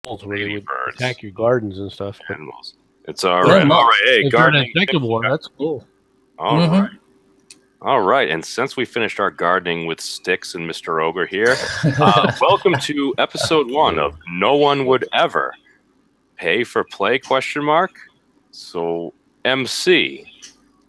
where they would Ladybirds. attack your gardens and stuff. But Animals. It's all right. All right. Hey, if you're an gardening. insectivore, that's cool. All right. All right. And since we finished our gardening with sticks and Mr. Ogre here, welcome to episode 1 of No One Would Ever Pay for Play ? So MC,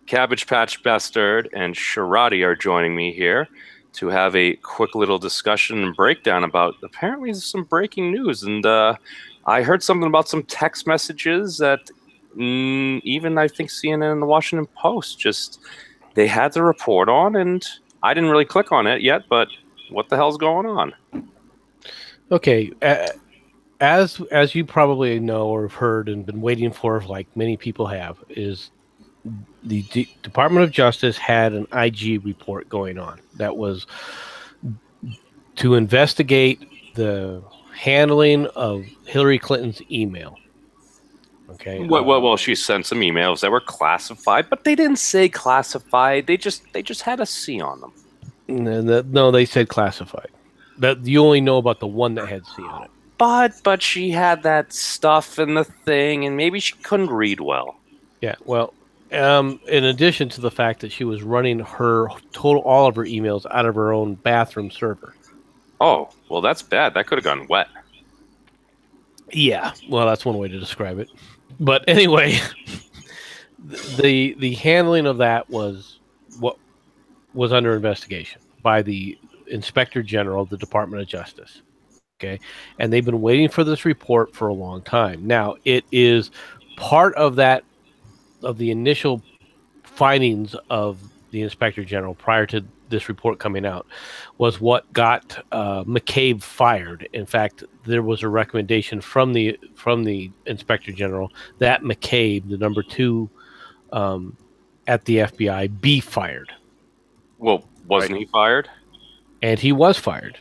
Cabbage Patch Bastard, and Sharati are joining me here to have a quick little discussion and breakdown about apparently some breaking news. And I heard something about some text messages that even I think CNN and the Washington Post they had the report on, and I didn't really click on it yet, but what the hell's going on? Okay, as you probably know or have heard and been waiting for, like many people have, is the Department of Justice had an IG report going on that was to investigate the handling of Hillary Clinton's email. Okay. Well, she sent some emails that were classified, but they didn't say classified. They just had a C on them. No, they said classified. That you only know about the one that had C on it. But she had that stuff in the thing, and maybe she couldn't read well. Yeah. Well, in addition to the fact that she was running all of her emails out of her own bathroom server. Oh, well, that's bad. That could have gone wet. Yeah. Well, that's one way to describe it. But anyway, the handling of that was what was under investigation by the Inspector General of the Department of Justice. Okay, and they've been waiting for this report for a long time. Now, it is part of the initial findings of the Inspector General prior to this report coming out was what got McCabe fired. In fact, there was a recommendation from the Inspector General that McCabe, the number 2 at the FBI, be fired. Well, wasn't he fired? And he was fired.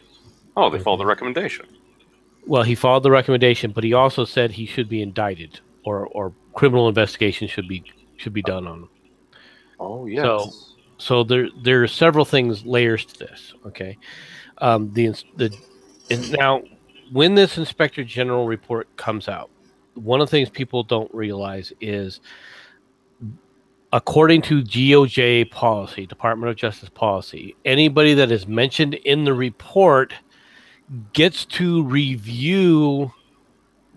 Oh, they followed the recommendation. Well, he followed the recommendation, but he also said he should be indicted or criminal investigation should be done on him. Oh, yes. So there are several layers to this. Okay, now when this Inspector General report comes out, one of the things people don't realize is, according to DOJ policy, Department of Justice policy, anybody that is mentioned in the report gets to review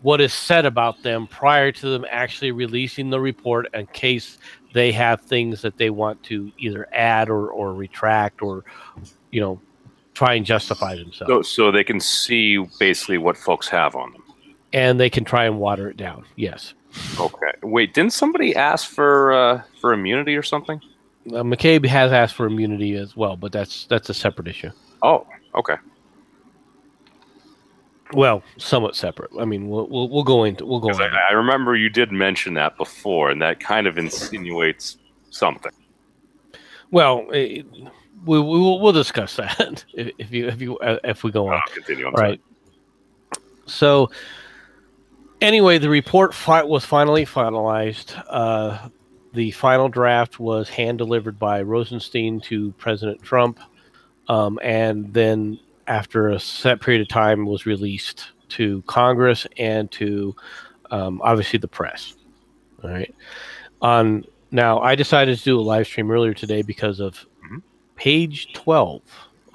what is said about them prior to them actually releasing the report in case they have things that they want to either add or retract or, try and justify themselves. So they can see basically what folks have on them. And they can try and water it down, yes. Okay. Wait, didn't somebody ask for immunity or something? McCabe has asked for immunity as well, but that's a separate issue. Oh, okay. Well, somewhat separate. I mean, we'll go into. I remember you did mention that before, and that kind of insinuates something. Well, we'll discuss that if we go on. I'll continue. All right. So, anyway, the report was finally finalized. The final draft was hand delivered by Rosenstein to President Trump, and then, after a set period of time, was released to Congress and to obviously the press. All right. Now, I decided to do a live stream earlier today because of page 12,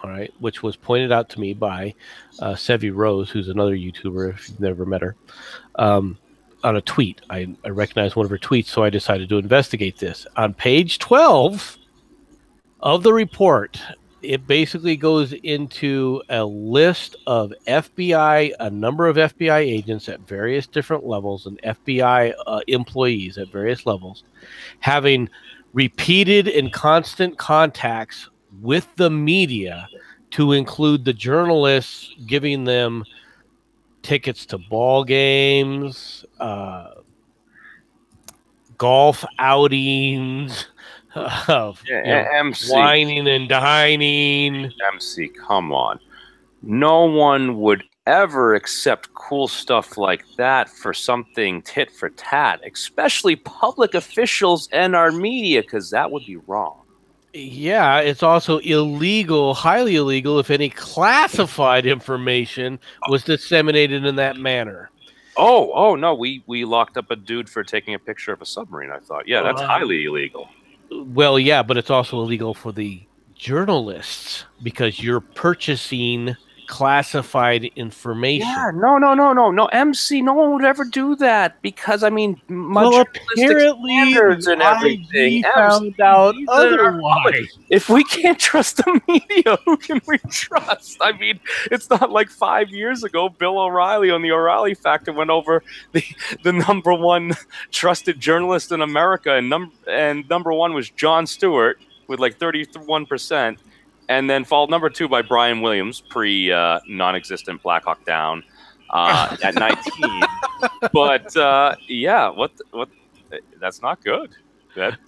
all right, which was pointed out to me by Sevi Rose, who's another YouTuber, if you've never met her, on a tweet. I recognized one of her tweets, so I decided to investigate this. On page 12 of the report, it basically goes into a list of a number of FBI agents at various different levels and FBI employees at various levels having repeated and constant contacts with the media, to include the journalists giving them tickets to ball games, golf outings, MC, whining and dining. MC, come on. No one would ever accept cool stuff like that for something tit for tat, especially public officials and our media, because that would be wrong. Yeah, it's also illegal, highly illegal, if any classified information was disseminated in that manner. Oh no, we locked up a dude for taking a picture of a submarine. I thought, yeah, that's highly illegal. Well, yeah, but it's also illegal for the journalists because you're purchasing classified information. Yeah, no, MC, no one would ever do that because I mean, my Well, journalistic apparently standards and everything. YG MC, found out these are public. otherwise. If we can't trust the media, who can we trust? I mean, it's not like 5 years ago, Bill O'Reilly on the O'Reilly Factor went over the #1 trusted journalist in America, and #1 was Jon Stewart with like 31%. And then followed #2 by Brian Williams, non-existent Black Hawk Down, at 19. But yeah, what? That's not good. That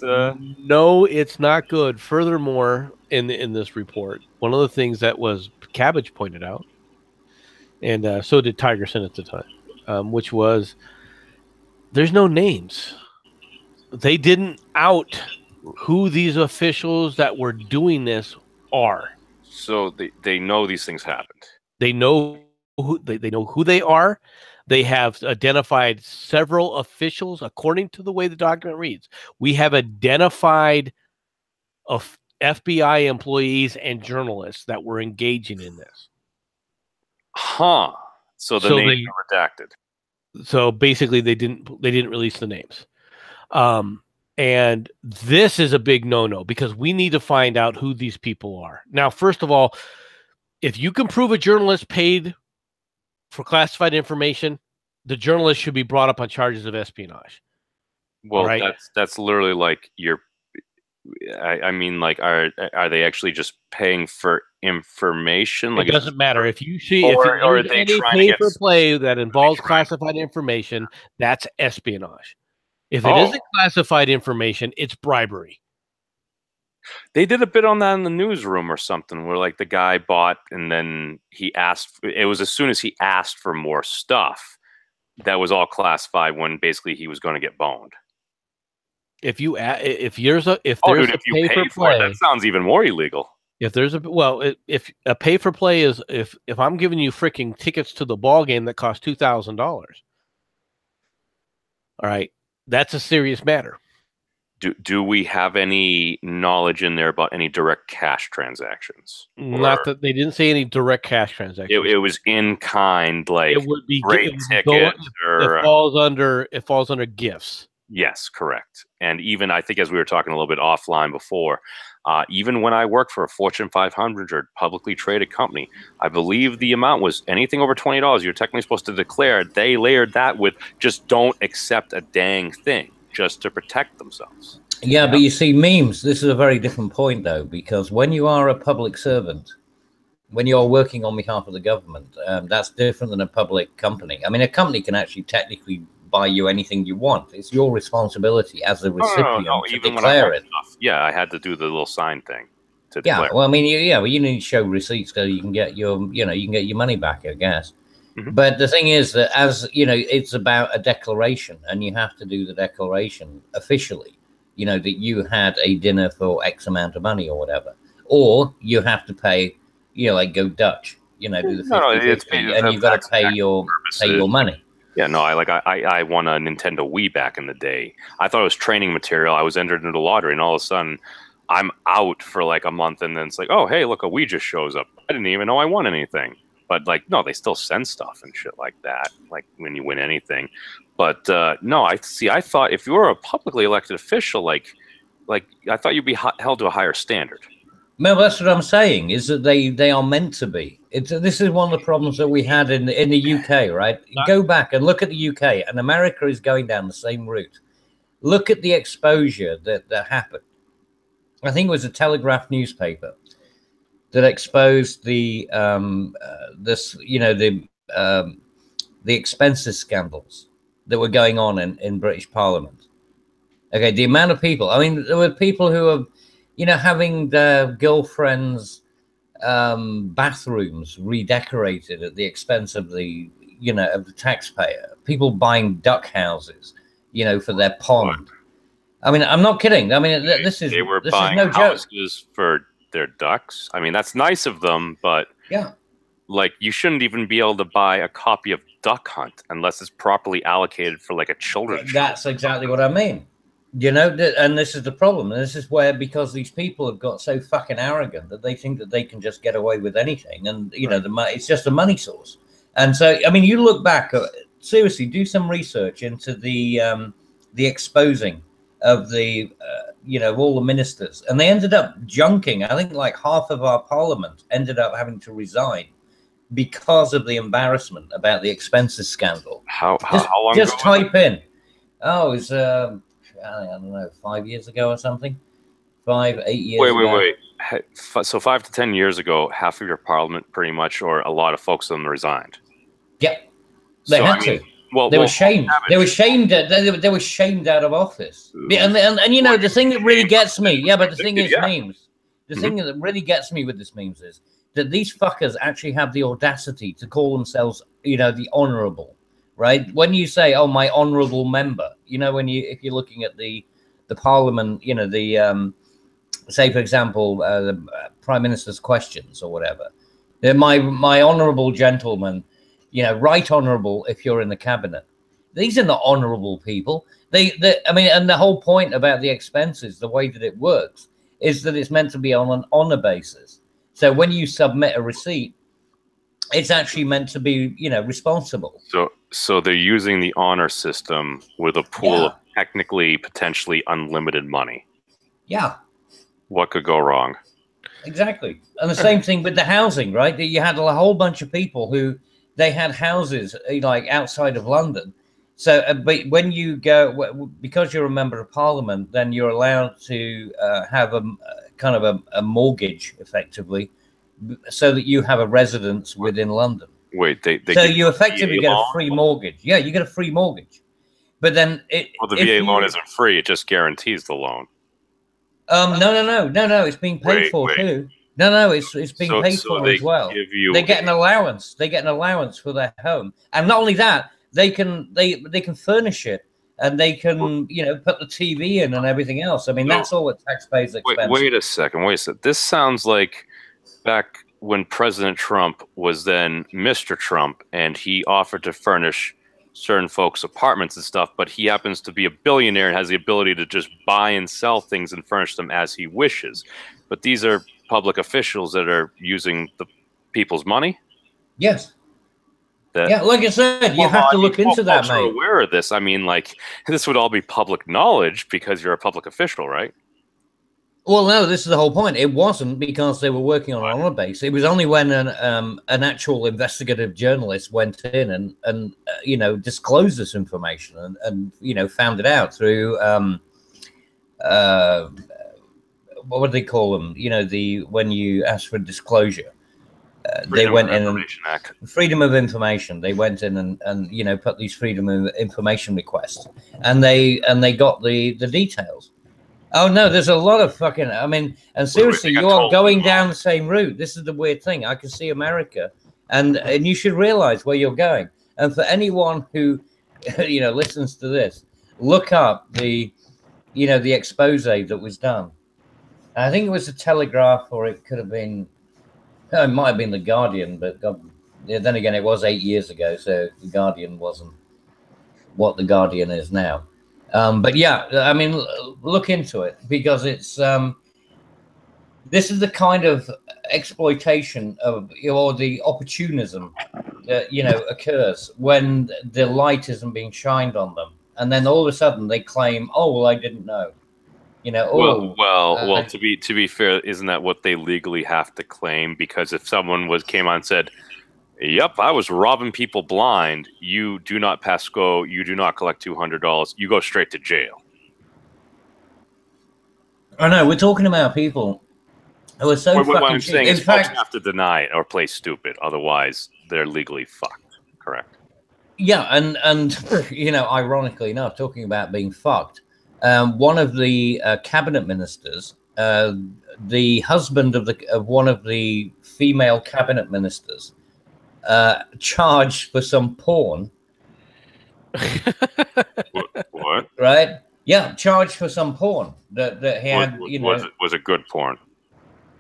No, it's not good. Furthermore, in this report, one of the things that was Cabbage pointed out, and so did Tigerson at the time, which was there's no names. They didn't out who these officials that were doing this are. So they know these things happened. They know who they are. They have identified several officials according to the way the document reads. We have identified FBI employees and journalists that were engaging in this. Huh. So the names are redacted. So basically they didn't release the names. And this is a big no-no because we need to find out who these people are. Now, first of all, if you can prove a journalist paid for classified information, the journalist should be brought up on charges of espionage. Well, right? That's literally like I mean, like, are they actually just paying for information? Like, it doesn't matter if you see or are if they any trying pay for play that involves classified information, that's espionage. If it isn't classified information, it's bribery. They did a bit on that in the newsroom or something where like the guy bought and then he asked, it was as soon as he asked for more stuff that was all classified when basically he was going to get boned. If you pay for it, that sounds even more illegal. If there's if a pay for play is if I'm giving you freaking tickets to the ball game that cost $2,000, all right, that's a serious matter. Do we have any knowledge in there about any direct cash transactions? Not that they didn't say any direct cash transactions. It was in kind, like it would be tickets, or it falls under gifts. Yes, correct. And even I think as we were talking a little bit offline before, even when I worked for a Fortune 500 or publicly traded company, I believe the amount was anything over $20. You're technically supposed to declare. They layered that with just don't accept a dang thing just to protect themselves. Yeah, but you see, memes, this is a very different point, though, because when you are a public servant, when you're working on behalf of the government, that's different than a public company. I mean, a company can actually technically buy you anything you want. It's your responsibility as a recipient to declare it. Yeah, I had to do the little sign thing to declare. Yeah, well, I mean, you need to show receipts so you can get your, you can get your money back, I guess. Mm-hmm. But the thing is that it's about a declaration, and you have to do the declaration officially, that you had a dinner for X amount of money or whatever, or you have to pay, like go Dutch, do the 50-50, and you've got to pay your money. Yeah, no, I won a Nintendo Wii back in the day. I thought it was training material. I was entered into the lottery, and all of a sudden, I'm out for like a month, and then it's like, oh, hey, look, a Wii just shows up. I didn't even know I won anything. But like, no, they still send stuff and shit like that, like when you win anything. But no, I thought if you were a publicly elected official, like I thought you'd be held to a higher standard. No, that's what I'm saying, is that they are meant to be. This is one of the problems that we had in the UK, right? Go back and look at the UK, and America is going down the same route. Look at the exposure that happened. I think it was a Telegraph newspaper that exposed the expenses scandals that were going on in British Parliament. Okay, the amount of people. I mean, there were people who are, having their girlfriends' bathrooms redecorated at the expense of the taxpayer. People buying duck houses, for their pond. I mean, I'm not kidding. I mean, this is buying no houses for their ducks. I mean, that's nice of them, but yeah, like you shouldn't even be able to buy a copy of Duck Hunt unless it's properly allocated for like a children's show. That's exactly what I mean. You know, and this is the problem. And this is where, because these people have got so fucking arrogant that they think that they can just get away with anything, and you know, it's just a money source. And so, I mean, you look back, seriously, do some research into the exposing of the you know, all the ministers, and they ended up junking. I think like half of our parliament ended up having to resign because of the embarrassment about the expenses scandal. How long? Just type in. Oh, it was I don't know, 5 years ago or something. 8 years ago. Wait. So 5 to 10 years ago, half of your parliament, pretty much, or a lot of folks of them resigned. Yep, they had to. Well, they were shamed. They were shamed. They were shamed out of office. And you know, the thing that really gets me. Yeah, but the thing is, memes. The thing that really gets me with this memes is that these fuckers actually have the audacity to call themselves, you know, the honourable. Right? When you say, "Oh, my honourable member," you know, if you're looking at the parliament, you know, the say for example, the prime minister's questions or whatever. They're my honourable gentleman, you know, right honourable if you're in the cabinet. These are not honourable people. I mean, and the whole point about the expenses, the way that it works, is that it's meant to be on an honour basis. So when you submit a receipt, it's actually meant to be, you know, responsible. So they're using the honor system with a pool of technically, potentially unlimited money. Yeah. What could go wrong? Exactly. And the same thing with the housing, right? You had a whole bunch of people who they had houses like outside of London. So, but when you go, because you're a member of parliament, then you're allowed to have a kind of a mortgage, effectively, so that you have a residence within London. Wait, they so you effectively get a free mortgage. Yeah, you get a free mortgage. But then the VA loan isn't free; it just guarantees the loan. No. It's being paid for too. No, it's being paid for as well. They get an allowance. They get an allowance for their home, and not only that, they can furnish it, and they can you know, put the TV in and everything else. I mean, that's all at taxpayers' expense. Wait a second. This sounds like back when President Trump was then Mr. Trump, and he offered to furnish certain folks apartments and stuff, but he happens to be a billionaire and has the ability to just buy and sell things and furnish them as he wishes. But these are public officials that are using the people's money. Yes. Yeah, like I said, you have to look into that, mate. Aware of this. I mean, like, this would all be public knowledge because you're a public official, right? Well, no, this is the whole point. It wasn't because they were working on an honor base. It was only when an actual investigative journalist went in and you know, disclosed this information and you know, found it out through what would they call them? You know, when you ask for disclosure, they went in Freedom of Information. They went in and you know, put these Freedom of Information requests, and they got the details. Oh no, there's a lot of fucking. I mean, and seriously, you are going down the same route. This is the weird thing. I can see America, and you should realize where you're going. And for anyone who, you know, listens to this, look up the expose that was done. I think it was the Telegraph, or it could have been. It might have been the Guardian, but then again, it was 8 years ago, so the Guardian wasn't what the Guardian is now. But yeah, I mean, look into it, because it's this is the kind of exploitation of, or the opportunism that, you know, occurs when the light isn't being shined on them, and then all of a sudden they claim, "Oh, well, I didn't know." You know, well. To be fair, isn't that what they legally have to claim? Because if someone came on and said, "Yep, I was robbing people blind," you do not pass go. You do not collect $200. You go straight to jail. I know. We're talking about people who are so fucking. What I'm saying is, folks have to deny it or play stupid. Otherwise, they're legally fucked. Correct. Yeah, and you know, ironically enough, talking about being fucked, one of the cabinet ministers, the husband of one of the female cabinet ministers, charged for some porn. What? Right? Yeah, charged for some porn that he had. Was it good porn?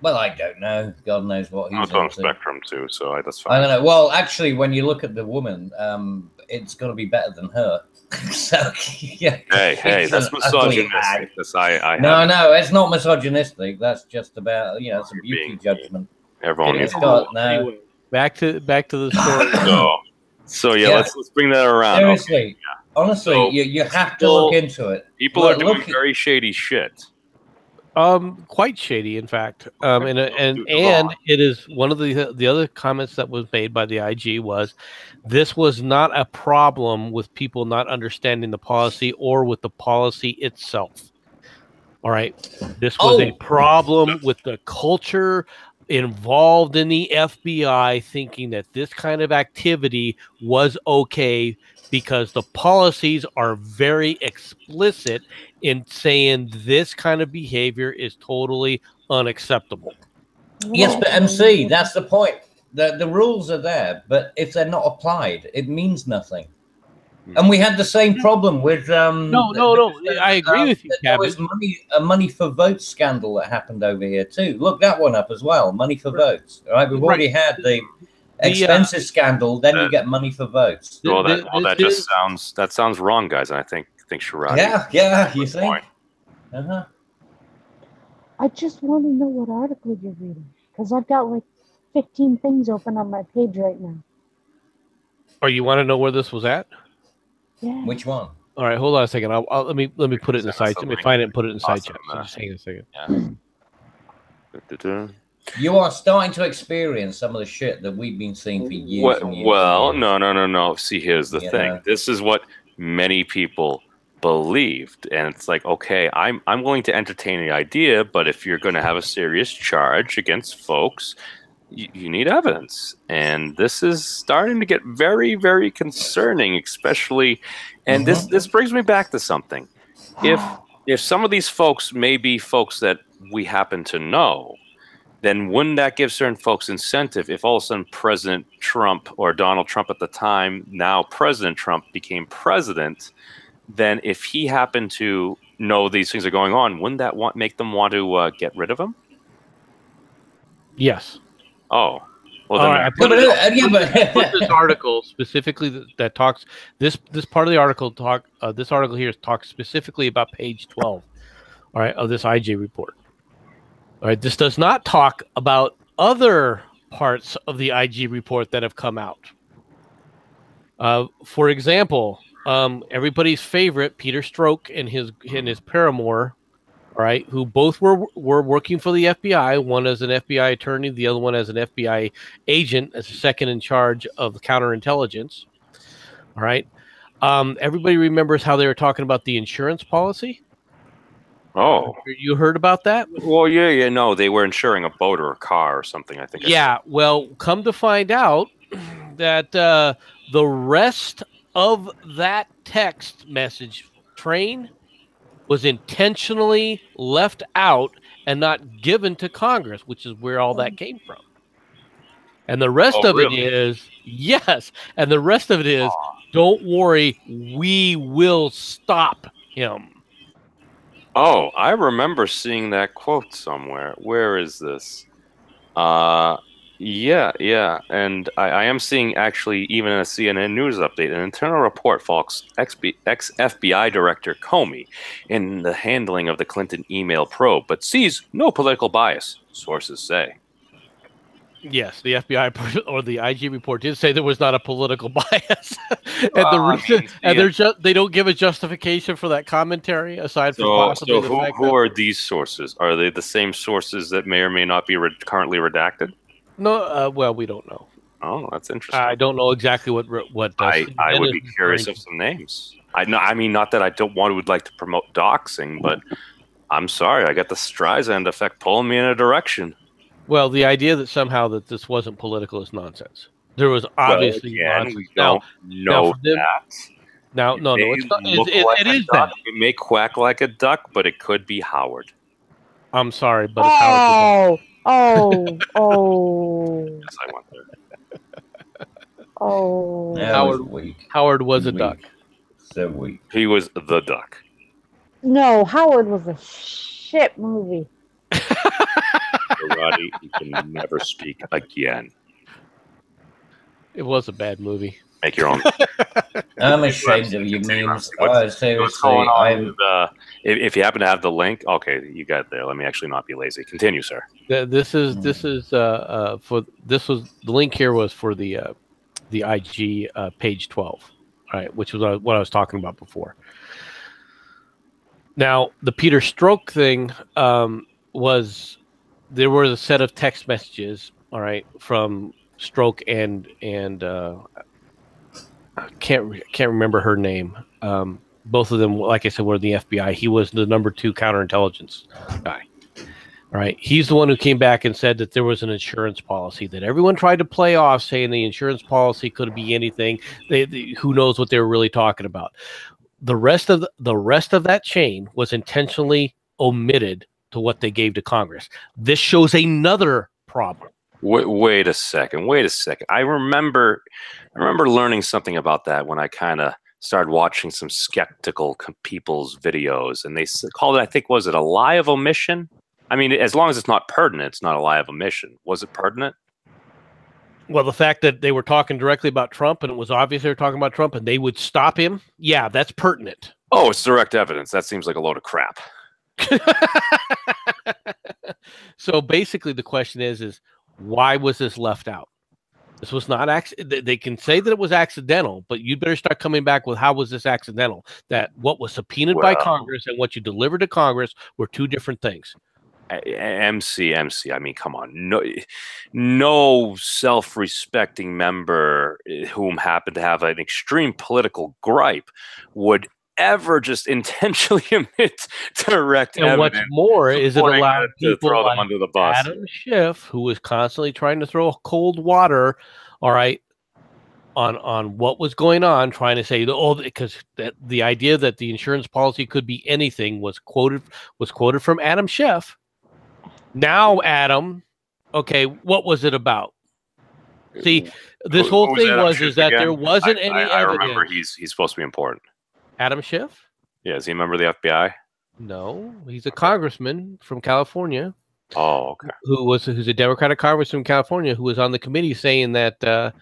Well, I don't know. God knows what he's It's on into. Spectrum too, so that's fine. I don't know. Well, actually, when you look at the woman, it's going to be better than her. So, yeah, Hey, that's misogynistic. No, it's not misogynistic. That's just about it's a beauty judgment. Everyone It's got no. Anyway, back to the story. So let's bring that around. Seriously, okay. Honestly, so you have to look into it. People are doing very shady shit. Quite shady, in fact. And it is one of the other comments that was made by the IG was, this was not a problem with people not understanding the policy or with the policy itself. All right, this was a problem with the culture involved in the FBI thinking that this kind of activity was okay because the policies are very explicit in saying this kind of behavior is totally unacceptable. Yes, but MC, that's the point. The rules are there, but if they're not applied, it means nothing. And we had the same problem with no. I agree with you, there was a money for votes scandal that happened over here too. Look that one up as well. Money for votes. All right, we've already had the expenses scandal. Then you get money for votes. Well, that sounds wrong, guys. And I think Sharadi. Yeah. You think? I just want to know what article you're reading because I've got like 15 things open on my page right now. Or you want to know where this was at? Yeah. Which one? All right, hold on a second. Let me put it in the side. Let me find it and put it in the side chat. So just hang on a second. Yeah. You are starting to experience some of the shit that we've been seeing for years. Well, no. See, here's the thing. This is what many people believed, and it's like, okay, I'm willing to entertain the idea, but if you're going to have a serious charge against folks, you need evidence, and this is starting to get very, very concerning, especially. And this brings me back to something. If some of these folks may be folks that we happen to know, then wouldn't that give certain folks incentive if all of a sudden President Trump, or Donald Trump at the time, now President Trump, became president? Then if he happened to know these things are going on, wouldn't that make them want to get rid of him? Yes. Oh, well then. I put this article specifically that talks this part of the article this article here talks specifically about page 12. All right, of this IG report. All right, this does not talk about other parts of the IG report that have come out. For example, everybody's favorite Peter Strzok and his paramour. All right, who both were working for the FBI, one as an FBI attorney, the other one as an FBI agent, as a second in charge of counterintelligence. All right. Everybody remembers how they were talking about the insurance policy? Oh. You heard about that? Well, yeah, no, they were insuring a boat or a car or something, I think. Yeah, well, come to find out that the rest of that text message train was intentionally left out and not given to Congress, which is where all that came from. And the rest of it is, yes, and the rest of it is, don't worry, we will stop him. Oh, I remember seeing that quote somewhere. Where is this? Yeah. And I am seeing, actually, even in a CNN News update, an internal report faults ex-FBI Director Comey in the handling of the Clinton email probe, but sees no political bias, sources say. Yes, the FBI or the IG report did say there was not a political bias, and they don't give a justification for that commentary aside from possibly the fact who are these sources? Are they the same sources that may or may not be currently redacted? No, well, we don't know. Oh, that's interesting. I don't know exactly what. I would be curious of some names. I mean, not that I would like to promote doxing, but I'm sorry, I got the Streisand effect pulling me in a direction. Well, the idea that somehow that this wasn't political is nonsense. There was obviously nonsense. We don't know that. No, it's not. It is that. It may quack like a duck, but it could be Howard. I'm sorry, but it's Howard. Oh. Yes, I went there. Oh. Howard was a duck. So weak. He was the duck. No, Howard was a shit movie. Roddy, you can never speak again. It was a bad movie. Make your own. I'm ashamed of you memes. What's Seriously, going on with, if you happen to have the link, okay, you got it there. Let me actually not be lazy. Continue, sir. This was the link here was for the IG page 12, right, which was what I was talking about before. Now the Peter Strzok thing was there were a set of text messages, all right, from Strzok and I can't remember her name. Both of them, like I said, were in the FBI. He was the number 2 counterintelligence guy. All right. He's the one who came back and said that there was an insurance policy that everyone tried to play off, saying the insurance policy could be anything. Who knows what they were really talking about? The rest of that chain was intentionally omitted to what they gave to Congress. This shows another problem. Wait a second. I remember learning something about that when I kind of started watching some skeptical people's videos, and they called it, I think, was it a lie of omission? I mean, as long as it's not pertinent, it's not a lie of omission. Was it pertinent? Well, the fact that they were talking directly about Trump, and it was obvious they were talking about Trump, and they would stop him, yeah, that's pertinent. Oh, it's direct evidence. That seems like a load of crap. So basically the question is why was this left out? This was not they can say that it was accidental, but you better start coming back with how was this accidental? That what was subpoenaed by Congress and what you delivered to Congress were 2 different things. MC. I mean, come on. No self-respecting member whom happened to have an extreme political gripe would ever just intentionally omit direct evidence. And what's more is it allowed people to throw them like under the bus. Adam Schiff, who was constantly trying to throw cold water, all right, on what was going on, trying to say, because the idea that the insurance policy could be anything was quoted from Adam Schiff. Now, Adam, okay, what was it about? See, this whole thing is that there wasn't any evidence. I remember he's supposed to be important. Adam Schiff? Yeah, is he a member of the FBI? No, he's a congressman from California. Oh, okay. Who's a Democratic congressman from California who was on the committee saying that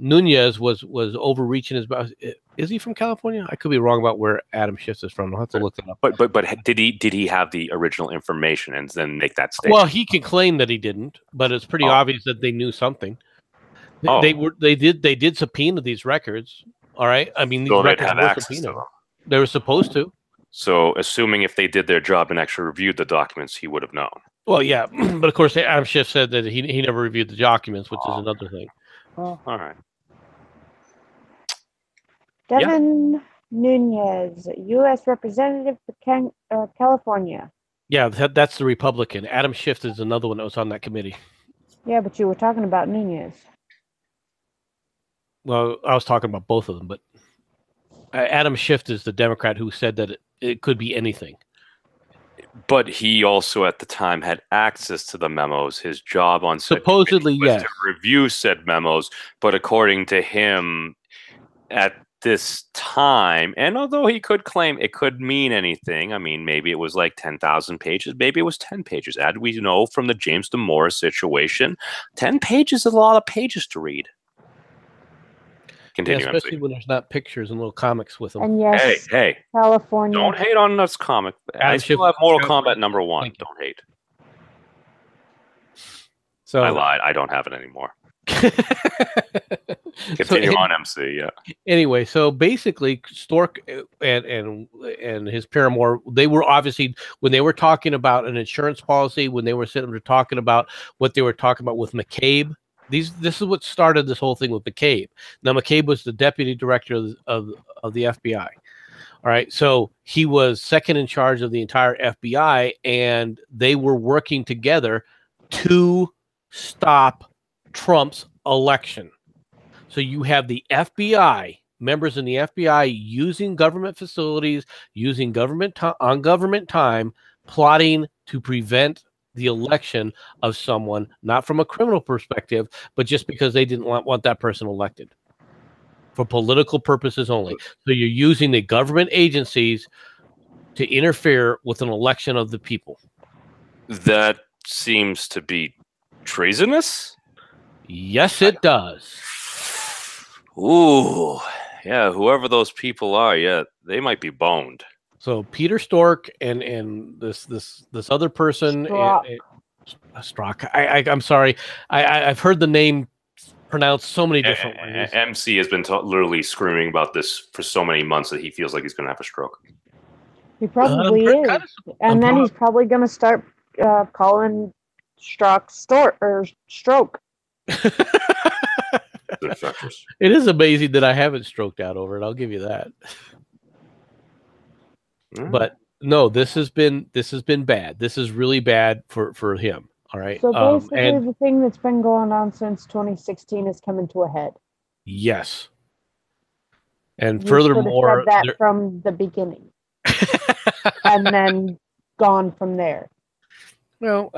Nunez was overreaching his bounds. Is he from California? I could be wrong about where Adam Schiff is from. I'll have to look it up. But did he have the original information and then make that statement? Well, he can claim that he didn't, but it's pretty obvious that they knew something. They did subpoena these records. All right. I mean, these records were subpoenaed. They were supposed to. So, assuming if they did their job and actually reviewed the documents, he would have known. Well, yeah, but of course, Adam Schiff said that he never reviewed the documents, which is another thing. Well, all right. Devin Nunez, U.S. Representative for California. Yeah, that's the Republican. Adam Schiff is another one that was on that committee. Yeah, but you were talking about Nunez. Well, I was talking about both of them, but Adam Schiff is the Democrat who said that it could be anything. But he also, at the time, had access to the memos. His job on supposedly was to review said memos. But according to him, at this time, and although he could claim it could mean anything, I mean, maybe it was like 10,000 pages, maybe it was 10 pages. As we know from the James Damore situation, 10 pages is a lot of pages to read. Continue, especially when there's not pictures and little comics with them. And yes, hey, California. Don't hate on this comic. I still have Mortal Kombat #1. Don't hate. So I lied. I don't have it anymore. Continue on, MC. Yeah. Anyway, so basically, Stork and his paramour, they were obviously, when they were talking about an insurance policy, when they were sitting there talking about what they were talking about with McCabe. This is what started this whole thing with McCabe. Now, McCabe was the deputy director of the FBI. All right, so he was second in charge of the entire FBI, and they were working together to stop Trump's election. So you have the FBI, members in the FBI using government facilities, using government on government time, plotting to prevent the election of someone, not from a criminal perspective, but just because they didn't want that person elected for political purposes only. So you're using the government agencies to interfere with an election of the people. That seems to be treasonous. Yes, it does. Ooh, yeah. Whoever those people are, yeah, they might be boned. So Peter Stork and this other person, Strzok. I'm sorry, I've heard the name pronounced so many different ways. MC has been literally screaming about this for so many months that he feels like he's going to have a stroke. He probably is, and then he's probably going to start calling Strzok stroke. It is amazing that I haven't stroked out over it. I'll give you that. But no, this has been bad. This is really bad for him. All right. So basically, the thing that's been going on since 2016 is coming to a head. Yes. And You furthermore, should have said that from the beginning, and then gone from there. Well,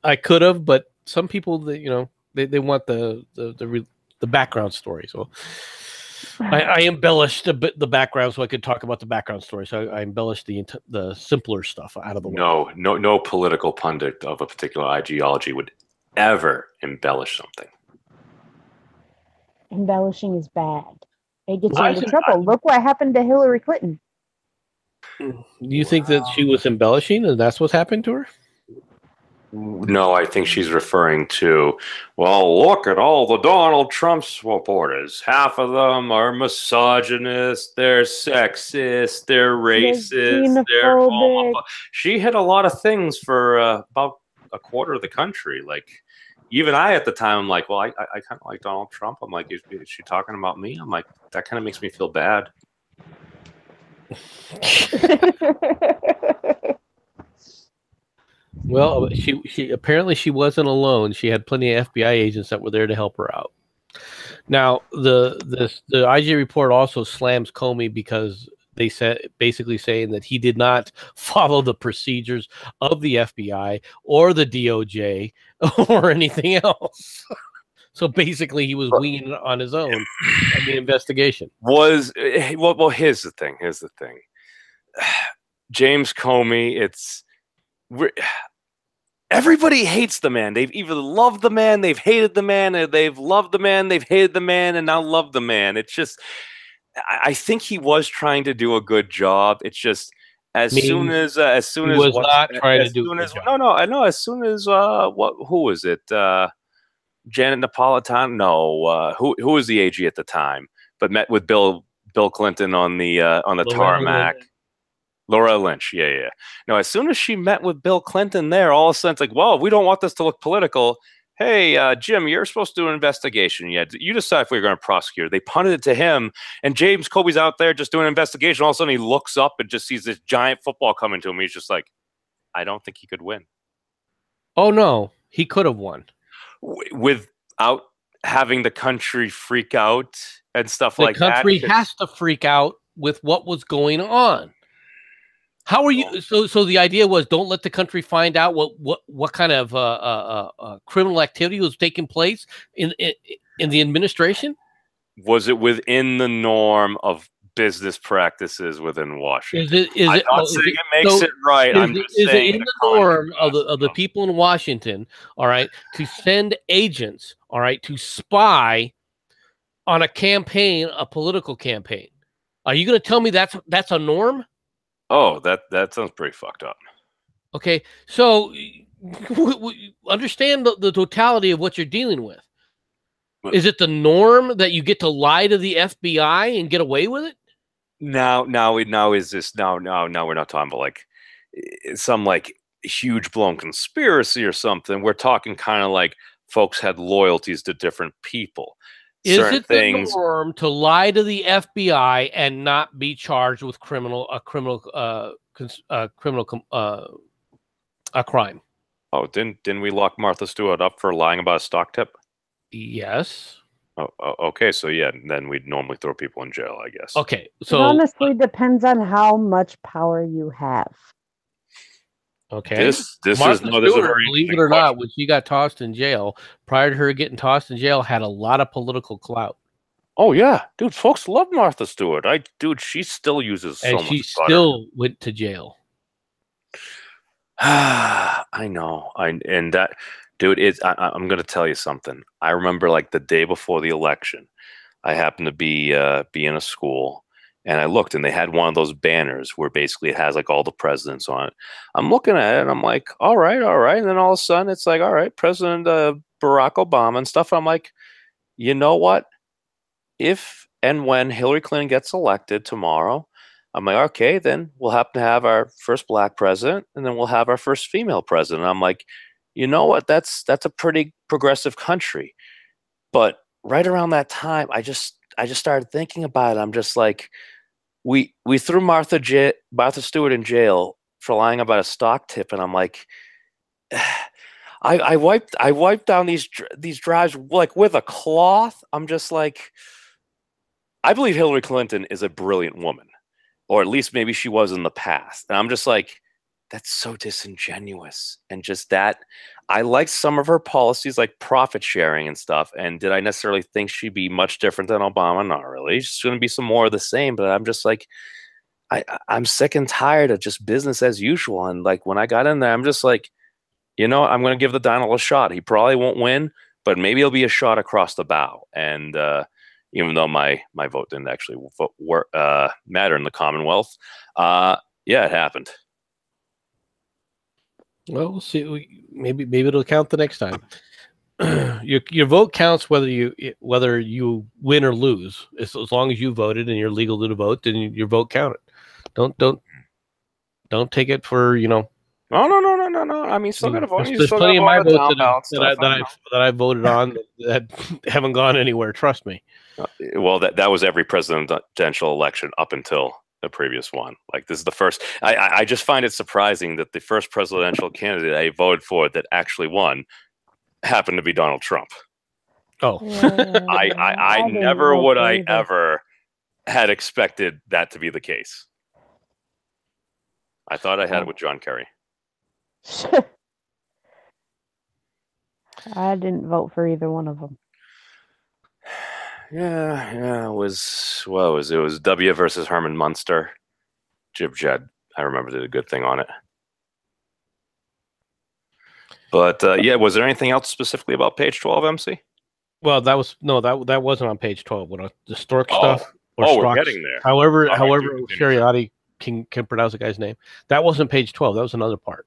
I could have, but some people, they want the background story. So I embellished a bit the background so I could talk about the background story. So I embellished the simpler stuff out of the way. No political pundit of a particular ideology would ever embellish something. Embellishing is bad. It gets you into trouble. Look what happened to Hillary Clinton. You think that she was embellishing and that's what's happened to her? No, I think she's referring to, well, look at all the Donald Trump supporters. Half of them are misogynist, they're sexist, they're racist, they're homophobic. She hit a lot of things for about a quarter of the country. Like, even I at the time, I'm like, well, I kind of like Donald Trump. I'm like, is she talking about me? I'm like, that kind of makes me feel bad. Well, she apparently she wasn't alone. She had plenty of FBI agents that were there to help her out. Now, the IG report also slams Comey because they said basically saying that he did not follow the procedures of the FBI or the DOJ or anything else. So basically, he was winging it on his own in the investigation. Well, here's the thing. James Comey, everybody hates the man. They've either loved the man, they've hated the man, or they've loved the man, they've hated the man, and now love the man. It's just, I think he was trying to do a good job. It's just as soon as who was it? Janet Napolitano? No, who was the AG at the time? But met with Bill Clinton on the tarmac. Laura Lynch, yeah. Now, as soon as she met with Bill Clinton there, all of a sudden it's like, well, we don't want this to look political. Hey, Jim, you're supposed to do an investigation. Yeah, you decide if we're going to prosecute. They punted it to him, and James Comey's out there just doing an investigation. All of a sudden he looks up and just sees this giant football coming to him. He's just like, I don't think he could win. Oh, no, he could have won. Without having the country freak out and stuff like that. The country has to freak out with what was going on. How are you? So the idea was, don't let the country find out what kind of criminal activity was taking place in the administration. Was it within the norm of business practices within Washington? I'm not saying it makes it right. I'm just saying it in the norm of the people in Washington, all right, to send agents, all right, to spy on a campaign, a political campaign. Are you going to tell me that's a norm? Oh, that sounds pretty fucked up. Okay, so understand the totality of what you're dealing with. Is it the norm that you get to lie to the FBI and get away with it? Now we're not talking about like some like huge blown conspiracy or something. We're talking kind of like folks had loyalties to different people. Is it the norm to lie to the FBI and not be charged with a crime? Oh, didn't we lock Martha Stewart up for lying about a stock tip? Yes. Oh, okay. So yeah, then we'd normally throw people in jail, I guess. Okay. So it honestly depends on how much power you have. Okay. This Martha is Stewart, believe it or not, when she got tossed in jail, prior to her getting tossed in jail, had a lot of political clout. Oh yeah, dude, folks love Martha Stewart. She still uses so much butter. Still went to jail. I know. And that, dude, I'm going to tell you something. I remember like the day before the election, I happened to be in a school, and I looked, and they had one of those banners where basically it has like all the presidents on it. I'm looking at it, and I'm like, all right, all right. And then all of a sudden, it's like, all right, President Barack Obama and stuff. I'm like, you know what? If and when Hillary Clinton gets elected tomorrow, I'm like, okay, then we'll have to have our first black president, and then we'll have our first female president. I'm like, you know what? That's a pretty progressive country. But right around that time, I just started thinking about it. I'm just like, we threw Martha Stewart in jail for lying about a stock tip, and I'm like, I wiped down these drives like with a cloth. I'm just like, I believe Hillary Clinton is a brilliant woman, or at least maybe she was in the past. And I'm just like, that's so disingenuous. And just that, I liked some of her policies, like profit sharing and stuff. And did I necessarily think she'd be much different than Obama? Not really. She's going to be some more of the same. But I'm just like, I'm sick and tired of just business as usual. And like when I got in there, I'm just like, you know, I'm going to give the Donald a shot. He probably won't win, but maybe it'll be a shot across the bow. And even though my vote didn't actually matter in the Commonwealth, yeah, it happened. Well, we'll see. Maybe it'll count the next time. Your vote counts whether you win or lose. As long as you voted and you're legal to vote, then your vote counted. Don't take it for No. I mean, still got to vote. There's plenty of my votes that I voted on that haven't gone anywhere. Trust me. Well, that was every presidential election up until the previous one. Like this is the first. I just find it surprising that the first presidential candidate I voted for that actually won happened to be Donald Trump. Oh, I never would I ever had expected that to be the case. I thought I had it with John Kerry. I didn't vote for either one of them. Yeah, it was W versus Herman Munster. Jib Jed, I remember, did a good thing on it. But yeah, was there anything else specifically about page 12, MC? Well, that wasn't on page 12. What the Stork stuff? We're getting there. However, Shariati can pronounce the guy's name. That wasn't page 12. That was another part.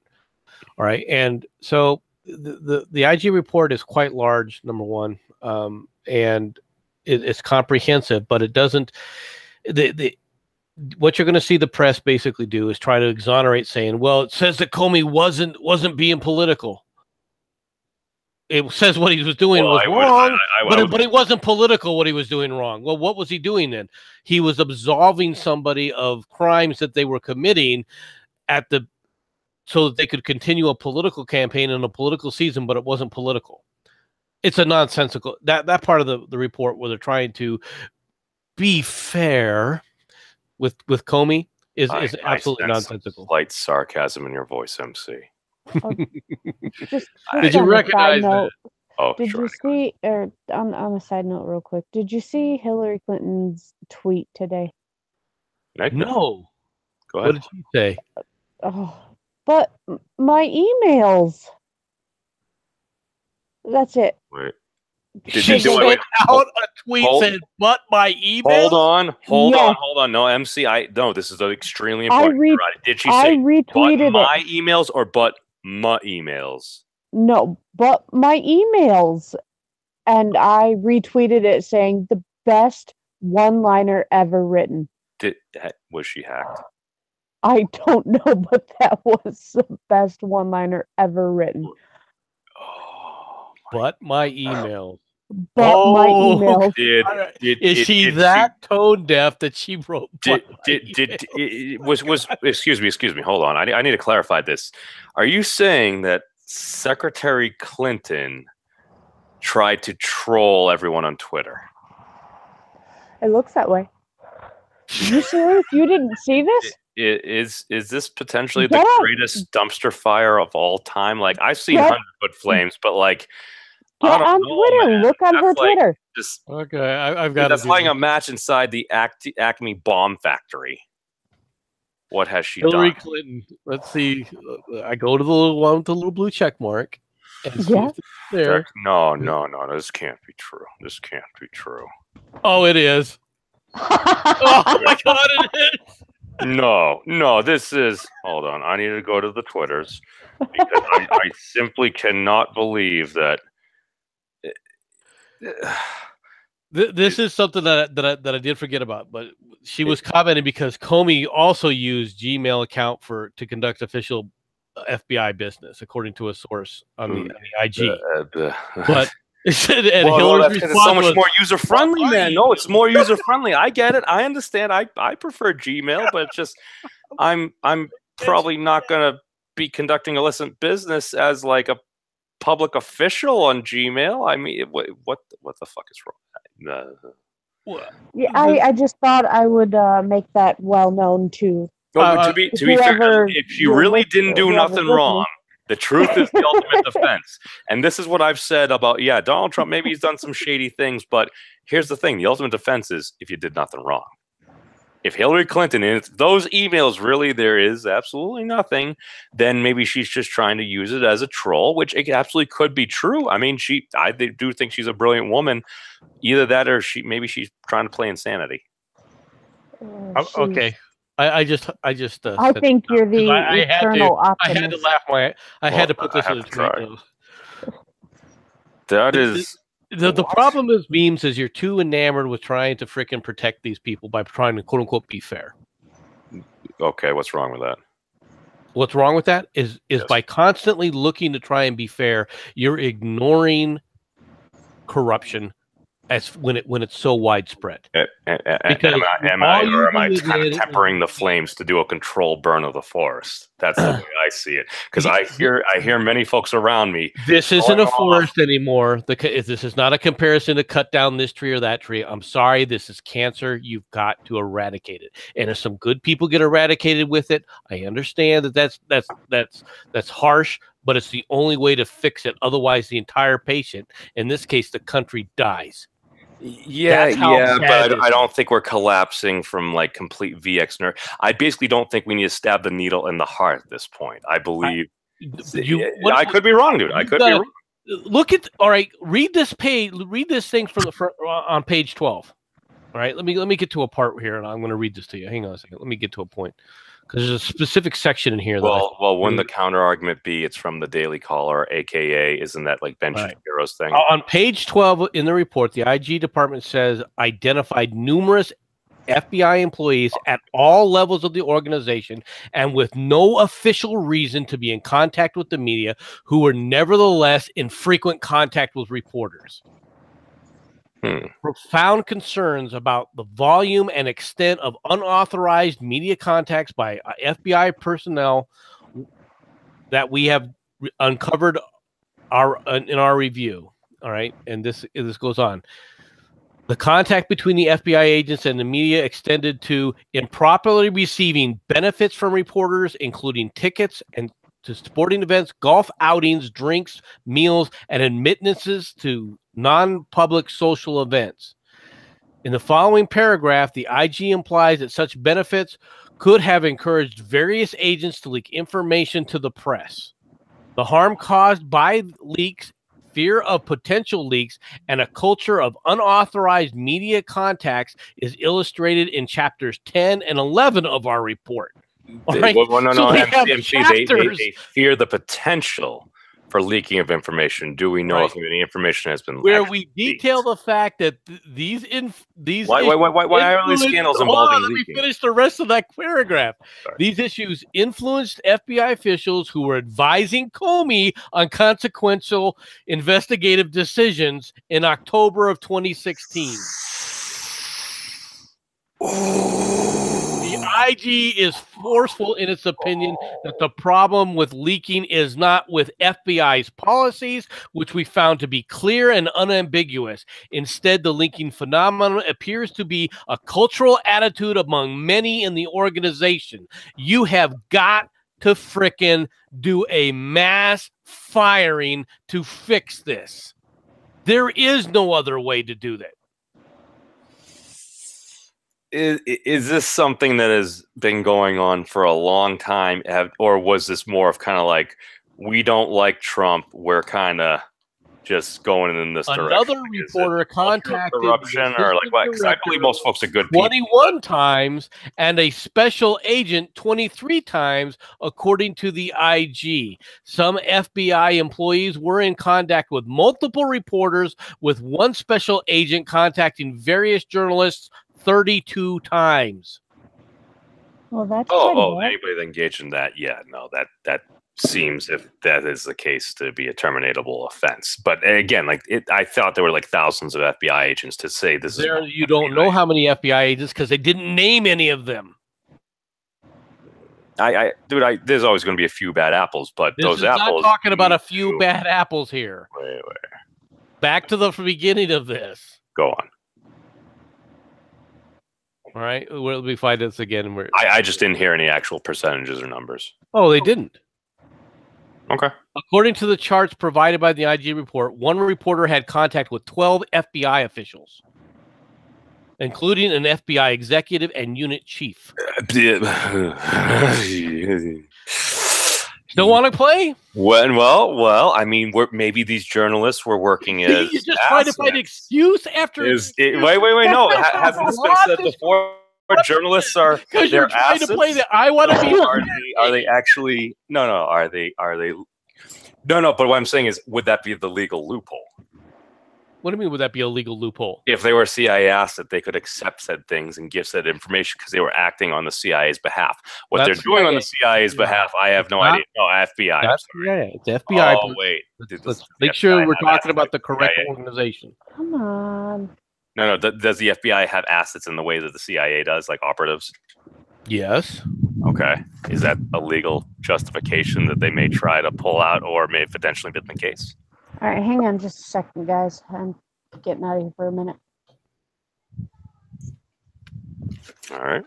All right, and so the IG report is quite large. Number one, and it's comprehensive, but it doesn't. What you're going to see the press basically do is try to exonerate, saying, "Well, it says that Comey wasn't being political. It says what he was doing was wrong, but it wasn't political. What he was doing wrong. Well, what was he doing then? He was absolving somebody of crimes that they were committing so that they could continue a political campaign in a political season, but it wasn't political. It's a nonsensical that part of the report where they're trying to be fair with Comey is absolutely nonsensical. Slight sarcasm in your voice, MC. Did you recognize that? Oh, did you see, or on a side note real quick, did you see Hillary Clinton's tweet today? No. Go ahead. What did she say? Oh, but my emails. That's it. Wait. She sent out a tweet saying, "But my emails." Hold on. No, MC. This is extremely important. Did she say I retweeted my emails or but my emails? No, but my emails. And I retweeted it saying the best one-liner ever written. Was she hacked? I don't know, but that was the best one-liner ever written. But my emails. But my emails. Is she that tone deaf that she wrote? Excuse me. Hold on. I need to clarify this. Are you saying that Secretary Clinton tried to troll everyone on Twitter? It looks that way. You serious? You didn't see this? Is this potentially the greatest dumpster fire of all time? Like, I've seen 100-foot flames, but like, get on Twitter. Man. Look on her Twitter. Okay, I've got. That's like a match inside the Acme bomb factory. What has she Hillary done? Clinton. Let's see. I go to the little one with the little blue check mark. And see if it's there. No. This can't be true. This can't be true. Oh, it is. Oh my God, it is. No, this is. Hold on. I need to go to the Twitters because I simply cannot believe that. This is something that I did forget about, but she was commenting because Comey also used Gmail account to conduct official FBI business, according to a source on the IG. But Hillary's response it's so much more user friendly, man. No, it's more user friendly. I get it. I understand. I prefer Gmail, but it's just I'm probably not gonna be conducting illicit business as like a public official on Gmail. I mean, what the fuck is wrong? Yeah, I just thought I would make that well known to. To be fair, if she really didn't do nothing wrong, the truth is the ultimate defense. And this is what I've said about Donald Trump. Maybe he's done some shady things, but here's the thing: the ultimate defense is if you did nothing wrong. If Hillary Clinton, and if those emails really there is absolutely nothing, then maybe she's just trying to use it as a troll, which it absolutely could be true. I mean, I do think she's a brilliant woman. Either that, or maybe she's trying to play insanity. Okay, I think you're the eternal optimist. I had to laugh. I had to put this in a tweet. That is. The problem is memes is you're too enamored with trying to frickin' protect these people by trying to quote unquote be fair. Okay, what's wrong with that? What's wrong with that is by constantly looking to try and be fair, you're ignoring corruption as when it's so widespread. Am I kind of tempering the flames to do a controlled burn of the forest? That's the way I see it. Because I hear many folks around me. This isn't a forest anymore. This is not a comparison to cut down this tree or that tree. I'm sorry, this is cancer. You've got to eradicate it. And if some good people get eradicated with it, I understand that's harsh, but it's the only way to fix it. Otherwise, the entire patient, in this case, the country, dies. Yeah, but I don't think we're collapsing from like complete VX nerd. I basically don't think we need to stab the needle in the heart at this point. I believe I could be wrong, dude. I could be wrong. Look at read this page. Read this thing from the front on page 12. All right, let me get to a part here, and I'm going to read this to you. Hang on a second. Let me get to a point. Because there's a specific section in here. Wouldn't the counter argument be it's from the Daily Caller, aka isn't that like Ben Shapiro's thing? On page 12 in the report, the IG department says identified numerous FBI employees at all levels of the organization and with no official reason to be in contact with the media who were nevertheless in frequent contact with reporters. Profound concerns about the volume and extent of unauthorized media contacts by FBI personnel that we have uncovered in our review. All right, and this goes on. The contact between the FBI agents and the media extended to improperly receiving benefits from reporters, including tickets and to sporting events, golf outings, drinks, meals, and admittances to non-public social events. In the following paragraph, the IG implies that such benefits could have encouraged various agents to leak information to the press. The harm caused by leaks, fear of potential leaks, and a culture of unauthorized media contacts is illustrated in chapters 10 and 11 of our report. They fear the potential for leaking of information. Do we know if any information has been where we detail leaked? The fact that these why are these scandals involving leaking? Let me finish the rest of that paragraph. Sorry. These issues influenced FBI officials who were advising Comey on consequential investigative decisions in October of 2016. The IG is forceful in its opinion that the problem with leaking is not with FBI's policies, which we found to be clear and unambiguous. Instead, the leaking phenomenon appears to be a cultural attitude among many in the organization. You have got to frickin' do a mass firing to fix this. There is no other way to do that. is this something that has been going on for a long time, or was this more of kind of like, we don't like Trump, we're kind of just going in this direction? Another reporter contacted corruption, or like what? Because I believe most folks are good 21 times and a special agent 23 times, according to the IG. Some FBI employees were in contact with multiple reporters, with one special agent contacting various journalists 32 times. Well, that's anybody that engaged in that, yeah, no, that seems, if that is the case, to be a terminatable offense. But again, like I thought there were like thousands of FBI agents. To say this is, you don't know how many FBI agents because they didn't name any of them. Dude, there's always going to be a few bad apples, but those apples. Not talking about a few bad apples here. Wait. Back to the beginning of this. Go on. All right, we find this again. I just didn't hear any actual percentages or numbers. Oh, they didn't. Okay. According to the charts provided by the IG report, one reporter had contact with 12 FBI officials, including an FBI executive and unit chief. Still want to play? Well. I mean, maybe these journalists were working as. You just trying to find an excuse after. Wait. No, hasn't this been said before? Journalists are because you're trying to play that. I want to be. Are they actually? No. Are they? No. But what I'm saying is, would that be the legal loophole? What do you mean? Would that be a legal loophole? If they were CIA asset, they could accept said things and give said information because they were acting on the CIA's behalf. What they're doing on the CIA's behalf, I have no idea. No, FBI. That's it's FBI. Oh wait, let's make sure we're talking about the correct organization. Come on. No. Does the FBI have assets in the way that the CIA does, like operatives? Yes. Okay. Is that a legal justification that they may try to pull out, or may have potentially been the case? All right, hang on just a second, guys. I'm getting out of here for a minute. All right.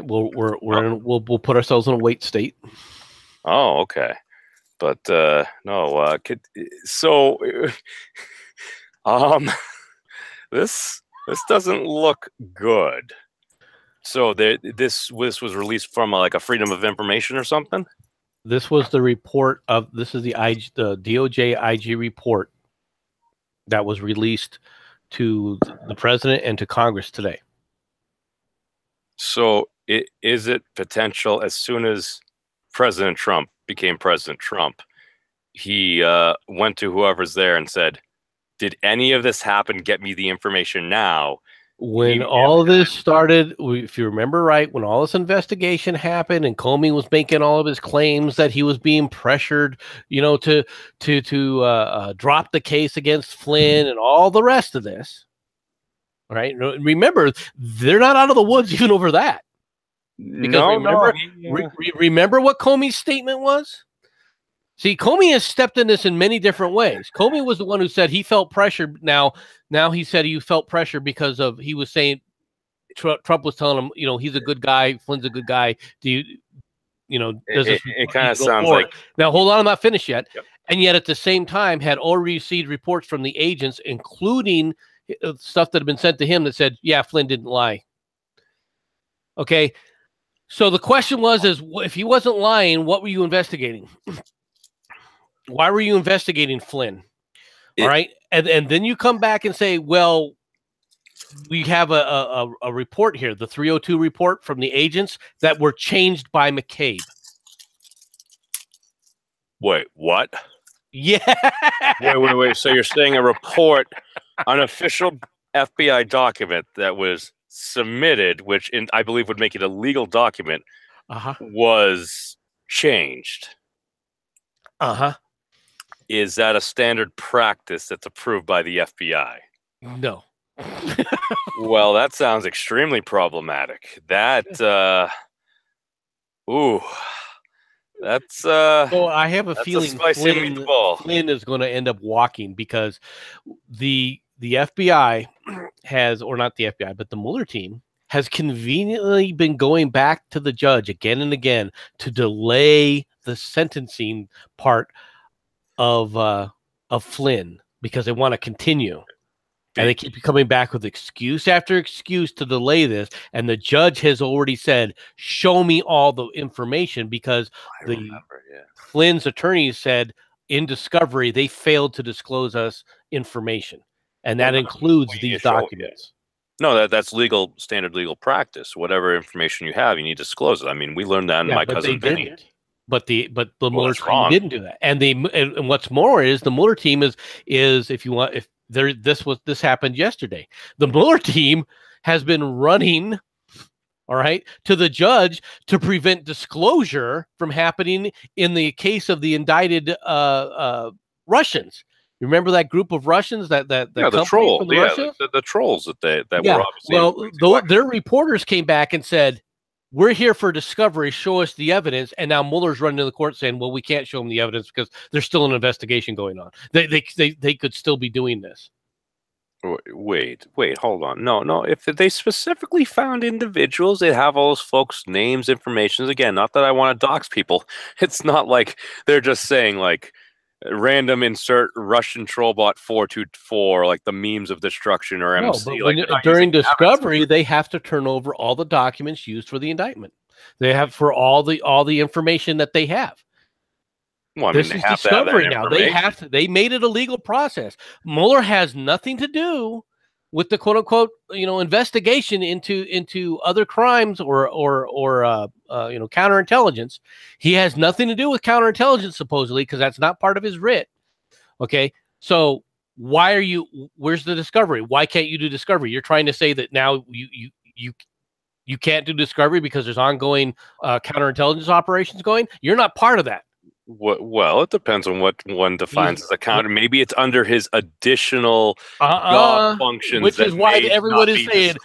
We'll put ourselves in a wait state. Oh, okay. But no. This doesn't look good. So this was released from like a Freedom of Information or something? This was the report of the DOJ IG report that was released to the president and to Congress today. So is it potential, as soon as President Trump became President Trump, he went to whoever's there and said, did any of this happen? Get me the information now. When all this started, if you remember right, when all this investigation happened and Comey was making all of his claims that he was being pressured, to drop the case against Flynn and all the rest of this, right? Remember, they're not out of the woods even over that. Because remember what Comey's statement was? See, Comey has stepped in this in many different ways. Comey was the one who said he felt pressure. Now he said he felt pressure because he was saying Trump was telling him, he's a good guy, Flynn's a good guy. Do you, it kind of sounds like. Now, hold on, I'm not finished yet. Yep. And yet at the same time had already received reports from the agents, including stuff that had been sent to him that said, yeah, Flynn didn't lie. Okay. So the question was, if he wasn't lying, what were you investigating? Why were you investigating Flynn? All right. And then you come back and say, well, we have a report here, the 302 report from the agents that were changed by McCabe. Wait, what? Yeah. Wait. So you're saying a report, an official FBI document that was submitted, which I believe would make it a legal document, was changed. Is that a standard practice that's approved by the FBI? No. Well, that sounds extremely problematic. That's So I have a feeling Flynn is going to end up walking because the FBI has, or not the FBI, but the Mueller team has conveniently been going back to the judge again and again to delay the sentencing part of Flynn because they want to continue. And they keep coming back with excuse after excuse to delay this. And the judge has already said, show me all the information, because Flynn's attorneys said in discovery, they failed to disclose us information. And that includes these documents. No, that's standard legal practice. Whatever information you have, you need to disclose it. I mean, we learned that in my cousin Vinny. But the Mueller team didn't do that. And what's more is the Mueller team is if you want, if there this happened yesterday. The Mueller team has been running, all right, to the judge to prevent disclosure from happening in the case of the indicted Russians. You remember that group of Russians that the troll, from the trolls that were obviously their reporters came back and said, we're here for discovery, show us the evidence. And now Mueller's running to the court saying, well, we can't show them the evidence because there's still an investigation going on. They could still be doing this. Wait, hold on. No. If they specifically found individuals, they have all those folks' names, information. Again, not that I want to dox people. It's not like they're just saying like random insert Russian trollbot 424, like the memes of destruction or MC. But during discovery, they have to turn over all the documents used for the indictment. They have for all the information that they have. Well, I mean, this is discovery now. They made it a legal process. Mueller has nothing to do with the quote unquote, investigation into other crimes or counterintelligence. He has nothing to do with counterintelligence, supposedly, because that's not part of his writ. Okay. So where's the discovery? Why can't you do discovery? You're trying to say that now you can't do discovery because there's ongoing counterintelligence operations going. You're not part of that. Well, it depends on what one defines as a counter. Maybe it's under his additional job functions, which is why everyone is saying,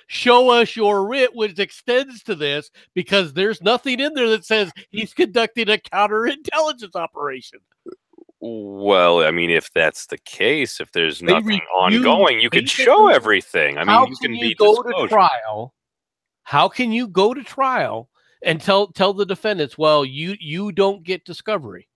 "Show us your writ," which extends to this, because there's nothing in there that says he's conducting a counterintelligence operation. Well, I mean, if that's the case, if there's nothing ongoing, you could show everything. I mean, you can be go to trial. How can you go to trial and tell the defendants, well, you don't get discovery?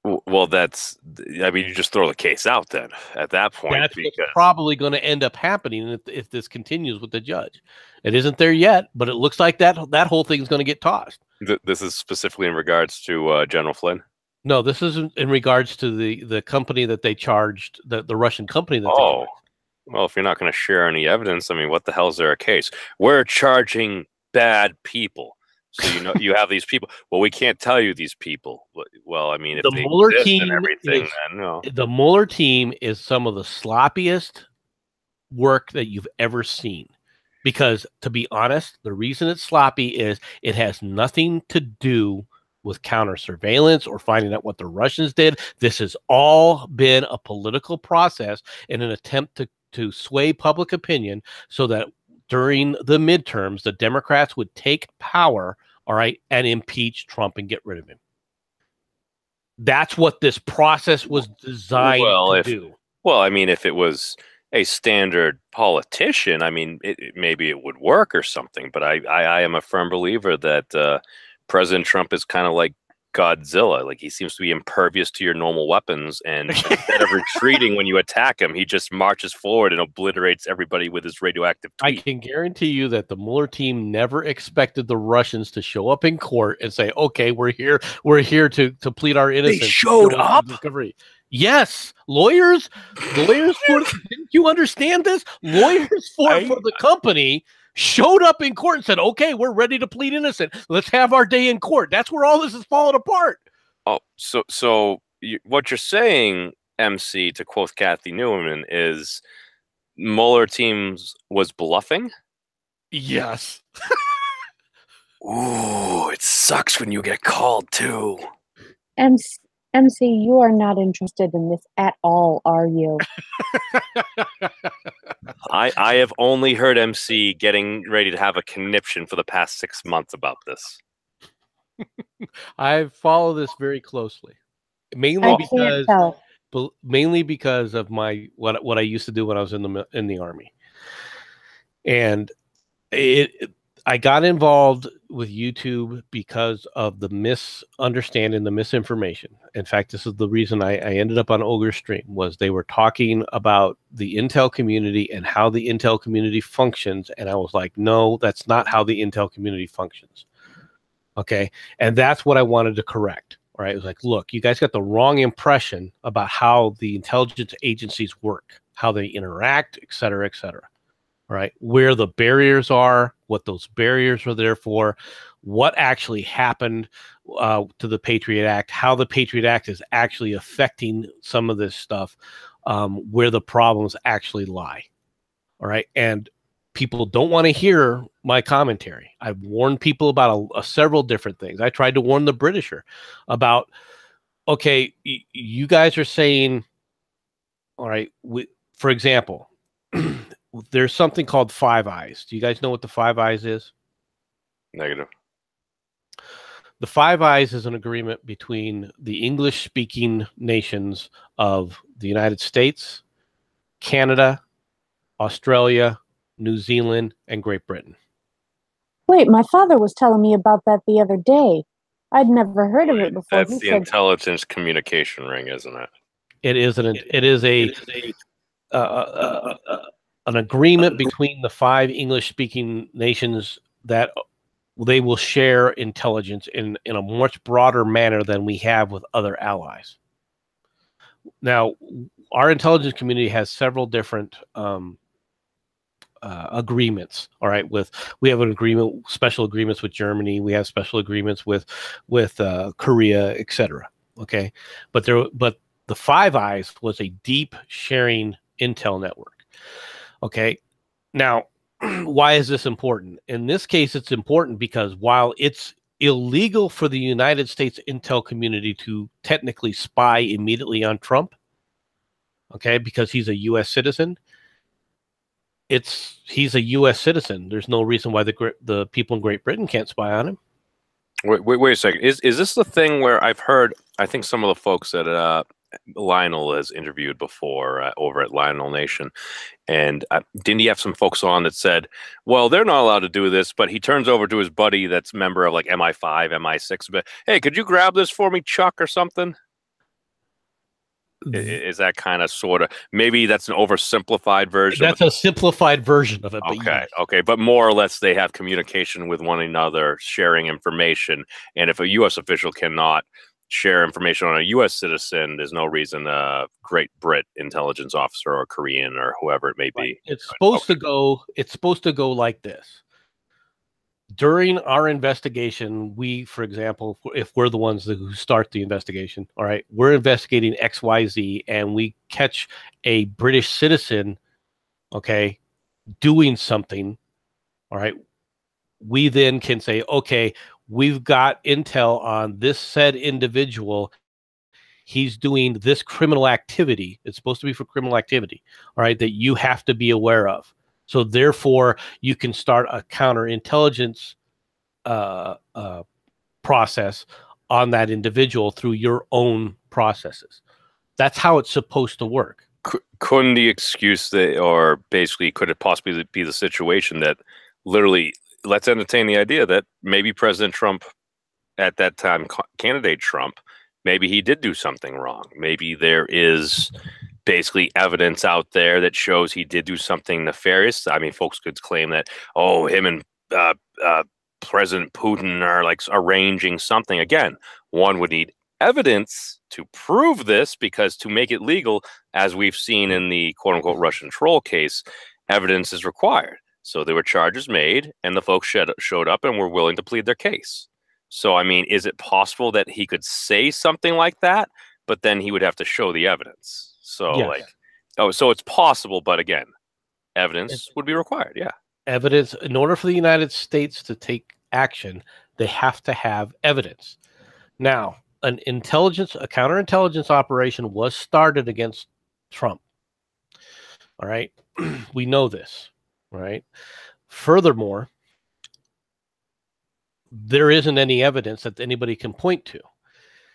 Well, you just throw the case out then at that point. That's what's probably going to end up happening if this continues with the judge. It isn't there yet, but it looks like that whole thing is going to get tossed. This is specifically in regards to General Flynn? No, this is in regards to the company that they charged, the Russian company that they charged. Well, if you're not going to share any evidence, I mean, what the hell is there a case? We're charging bad people. So you have these people. Well, we can't tell you these people. Well, I mean, if the they Mueller exist team and everything, then no. The Mueller team is some of the sloppiest work that you've ever seen. Because, to be honest, the reason it's sloppy is it has nothing to do with counter surveillance or finding out what the Russians did. This has all been a political process in an attempt to sway public opinion so that during the midterms, the Democrats would take power, all right, and impeach Trump and get rid of him. That's what this process was designed to do. Well, I mean, if it was a standard politician, I mean, maybe it would work or something. But I am a firm believer that President Trump is kind of like Godzilla. Like, he seems to be impervious to your normal weapons, and instead of retreating when you attack him, he just marches forward and obliterates everybody with his radioactive tweet. I can guarantee you that the Mueller team never expected the Russians to show up in court and say, okay, we're here to plead our innocence. They showed up? Yes, lawyers for, didn't you understand this? Lawyers for the company showed up in court and said, okay, we're ready to plead innocent. Let's have our day in court. That's where all this is falling apart. Oh, so what you're saying, MC, to quote Kathy Newman, is Mueller teams was bluffing? Yes. Ooh, it sucks when you get called too. MC, you are not interested in this at all, are you? I have only heard MC getting ready to have a conniption for the past 6 months about this. I follow this very closely, mainly because of my what I used to do when I was in the Army, and I got involved with YouTube because of the misunderstanding, the misinformation. In fact, this is the reason I ended up on Ogre's stream, was they were talking about the Intel community and how the Intel community functions. And I was like, no, that's not how the Intel community functions. Okay. And that's what I wanted to correct. All right. It was like, look, you guys got the wrong impression about how the intelligence agencies work, how they interact, et cetera, et cetera. Right, where the barriers are, what those barriers are there for, what actually happened to the Patriot Act, how the Patriot Act is actually affecting some of this stuff, where the problems actually lie. All right, and people don't want to hear my commentary. I've warned people about several different things. I tried to warn the Britisher about, okay, you guys are saying, all right, for example, there's something called Five Eyes. Do you guys know what the Five Eyes is? Negative. The Five Eyes is an agreement between the English-speaking nations of the United States, Canada, Australia, New Zealand, and Great Britain. Wait, my father was telling me about that the other day. I'd never heard of it before. That's the intelligence communication ring, isn't it? It is an agreement between the 5 English-speaking nations that they will share intelligence in a much broader manner than we have with other allies. Now, our intelligence community has several different agreements. All right, we have an agreement, special agreements with Germany. We have special agreements with Korea, etc. Okay, but the Five Eyes was a deep sharing intel network. Okay, now why is this important? In this case, it's important because while it's illegal for the United States intel community to technically spy immediately on Trump, okay, because he's a U.S. citizen, he's a U.S. citizen. There's no reason why the people in Great Britain can't spy on him. Wait a second. Is this the thing where I've heard? I think some of the folks that Lionel has interviewed before over at Lionel Nation, and didn't he have some folks on that said, well, they're not allowed to do this, but he turns over to his buddy that's member of like MI5, MI6, but hey, could you grab this for me, Chuck, or something? Is that kind of sort of, maybe that's an oversimplified version? That's a simplified version of it. Okay, but yes. Okay, but more or less they have communication with one another, sharing information, and if a U.S. official cannot share information on a U.S. citizen, there's no reason a Great Brit intelligence officer or Korean or whoever it may be. It's supposed to go. It's supposed to go like this. During our investigation, we, for example, if we're the ones who start the investigation, all right, we're investigating XYZ, and we catch a British citizen, okay, doing something, all right, we then can say, okay, we've got intel on this said individual. He's doing this criminal activity. It's supposed to be for criminal activity, all right, that you have to be aware of. So therefore, you can start a counterintelligence process on that individual through your own processes. That's how it's supposed to work. Couldn't the excuse or basically could it possibly be the situation that literally, let's entertain the idea that maybe President Trump at that time, candidate Trump, maybe he did do something wrong. Maybe there is basically evidence out there that shows he did do something nefarious. I mean, folks could claim that, oh, him and President Putin are like arranging something. Again, one would need evidence to prove this, because to make it legal, as we've seen in the quote-unquote Russian troll case, evidence is required. So there were charges made, and the folks showed up and were willing to plead their case. So, I mean, is it possible that he could say something like that, but then he would have to show the evidence? So, yes. So it's possible, but again, evidence would be required. Yeah. Evidence. In order for the United States to take action, they have to have evidence. Now, a counterintelligence operation was started against Trump. All right. We know this. All right. Furthermore, there isn't any evidence that anybody can point to.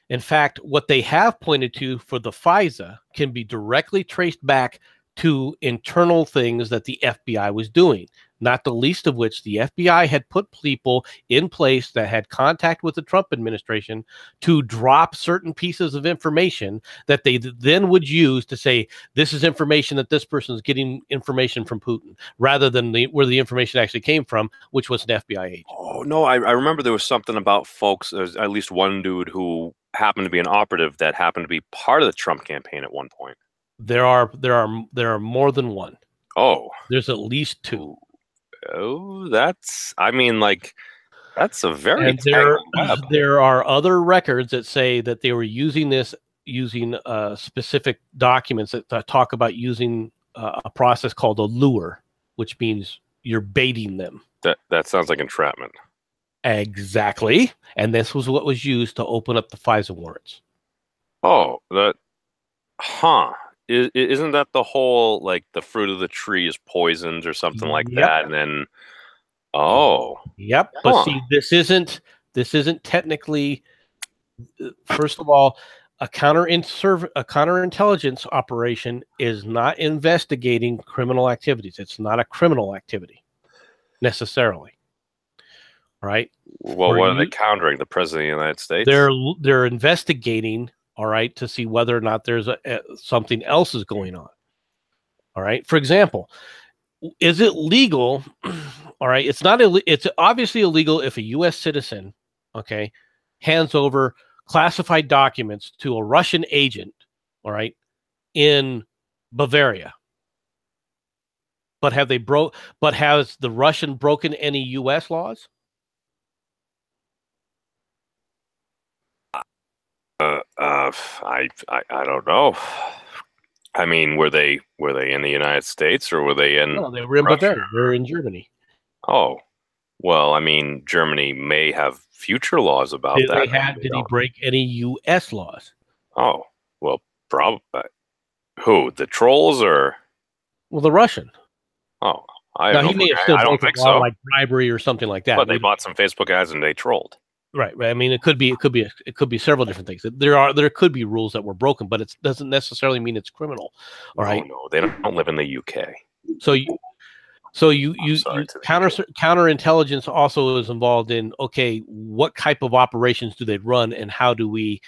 In fact, what they have pointed to for the FISA can be directly traced back to internal things that the FBI was doing, not the least of which the FBI had put people in place that had contact with the Trump administration to drop certain pieces of information that they then would use to say, this is information that this person is getting information from Putin, rather than where the information actually came from, which was an FBI agent. Oh, no, I remember there was something about folks, there's at least one dude who happened to be an operative that happened to be part of the Trump campaign at one point. There are more than one. Oh. There's at least two. Oh, that's a very and there are other records that say that they were using specific documents that talk about using a process called a lure, which means you're baiting them. That sounds like entrapment. Exactly. And this was what was used to open up the FISA warrants. Oh, isn't that the whole, like, the fruit of the tree is poisoned or something like that? And then, yep. But see, this isn't technically, first of all, a counterintelligence operation is not investigating criminal activities. It's not a criminal activity necessarily. Right? Well, what are they countering? The president of the United States? They're investigating, all right, to see whether or not there's something else is going on. All right. For example, is it legal? All right. It's obviously illegal if a U.S. citizen, okay, hands over classified documents to a Russian agent, all right, in Bavaria. But has the Russian broken any U.S. laws? I don't know. I mean, were they in the United States, or were they in? No, they were in Bavaria. They were in Germany. Oh, well, I mean, Germany may have future laws about that. Did he break any U.S. laws? Oh, well, probably. Who, the trolls or? Well, the Russian. Oh, he may have still broken a law like bribery or something like that. But they bought some Facebook ads and they trolled. Right. I mean, it could be several different things. There could be rules that were broken, but it doesn't necessarily mean it's criminal. All right. No, they don't live in the UK. So counterintelligence also is involved in, okay, what type of operations do they run, and how do we,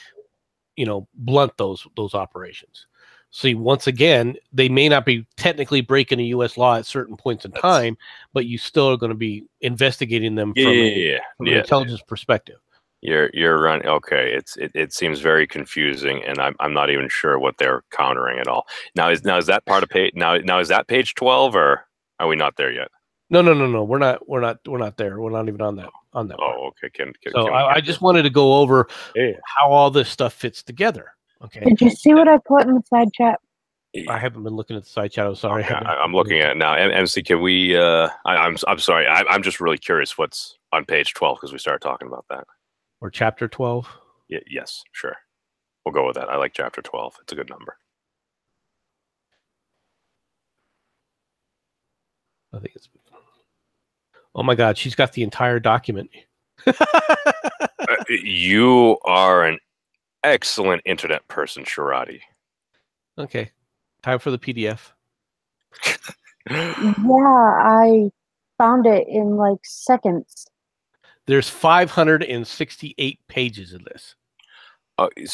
blunt those operations? See, once again, they may not be technically breaking a U.S. law at certain points in time, but you still are going to be investigating them from an intelligence perspective. You're running. Okay, it seems very confusing, and I'm not even sure what they're countering at all. Now is that part of page? Now is that page 12, or are we not there yet? No. We're not there. We're not even on that. Oh, okay. I just wanted to go over how all this stuff fits together. Okay. Did you see what I put in the side chat? I haven't been looking at the side chat. I'm sorry. Okay, I'm looking at it now. MC, can we? I'm sorry. I'm just really curious what's on page 12, because we started talking about that. Or chapter 12. Yes, sure. We'll go with that. I like chapter 12. It's a good number. I think it's. Oh my God, she's got the entire document. You are an excellent internet person, Sharadi. Okay. Time for the PDF. Yeah, I found it in like seconds. There's 568 pages of this.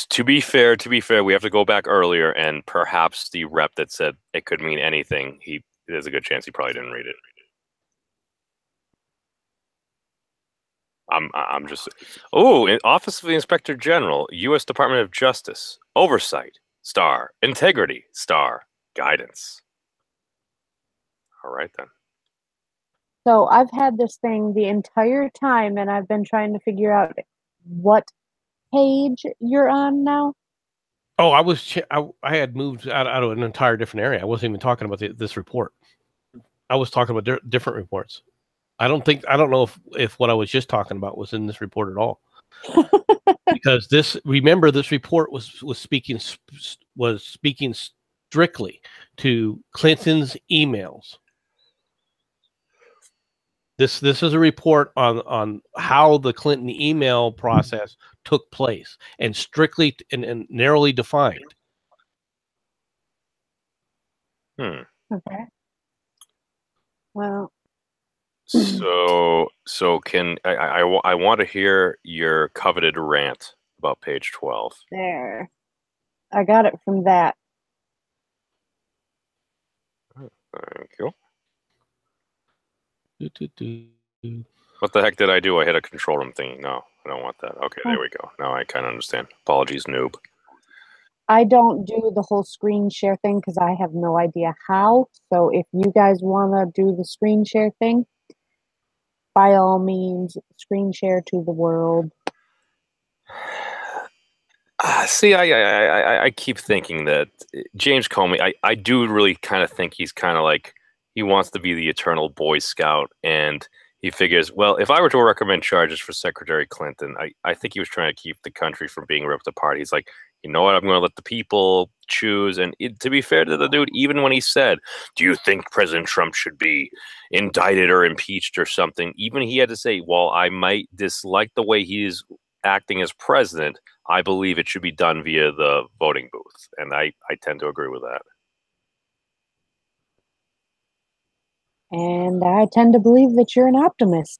To be fair, we have to go back earlier, and perhaps the rep that said it could mean anything, there's a good chance he probably didn't read it. I'm just. Oh, Office of the Inspector General, U.S. Department of Justice, Oversight, star, Integrity, star, Guidance. All right, then. So I've had this thing the entire time, and I've been trying to figure out what page you're on now. Oh, I had moved out of an entire different area. I wasn't even talking about this report. I was talking about different reports. I don't know if what I was just talking about was in this report at all. Because this report was speaking strictly to Clinton's emails. This is a report on how the Clinton email process took place, and strictly and narrowly defined. Okay. Well. So can I want to hear your coveted rant about page 12. There. I got it from that. Thank you. Do. What the heck did I do? I hit a control room thingy. No, I don't want that. Okay, there we go. Now I kind of understand. Apologies, noob. I don't do the whole screen share thing because I have no idea how. So if you guys want to do the screen share thing, by all means, screen share to the world. See, I keep thinking that James Comey, I do really kind of think he's kind of like, he wants to be the eternal Boy Scout, and he figures, well, if I were to recommend charges for Secretary Clinton, I think he was trying to keep the country from being ripped apart. He's like, you know what, I'm going to let the people choose. And to be fair to the dude, even when he said, do you think President Trump should be indicted or impeached or something, even he had to say, well, I might dislike the way he is acting as president, I believe it should be done via the voting booth. And I tend to agree with that. And I tend to believe that you're an optimist.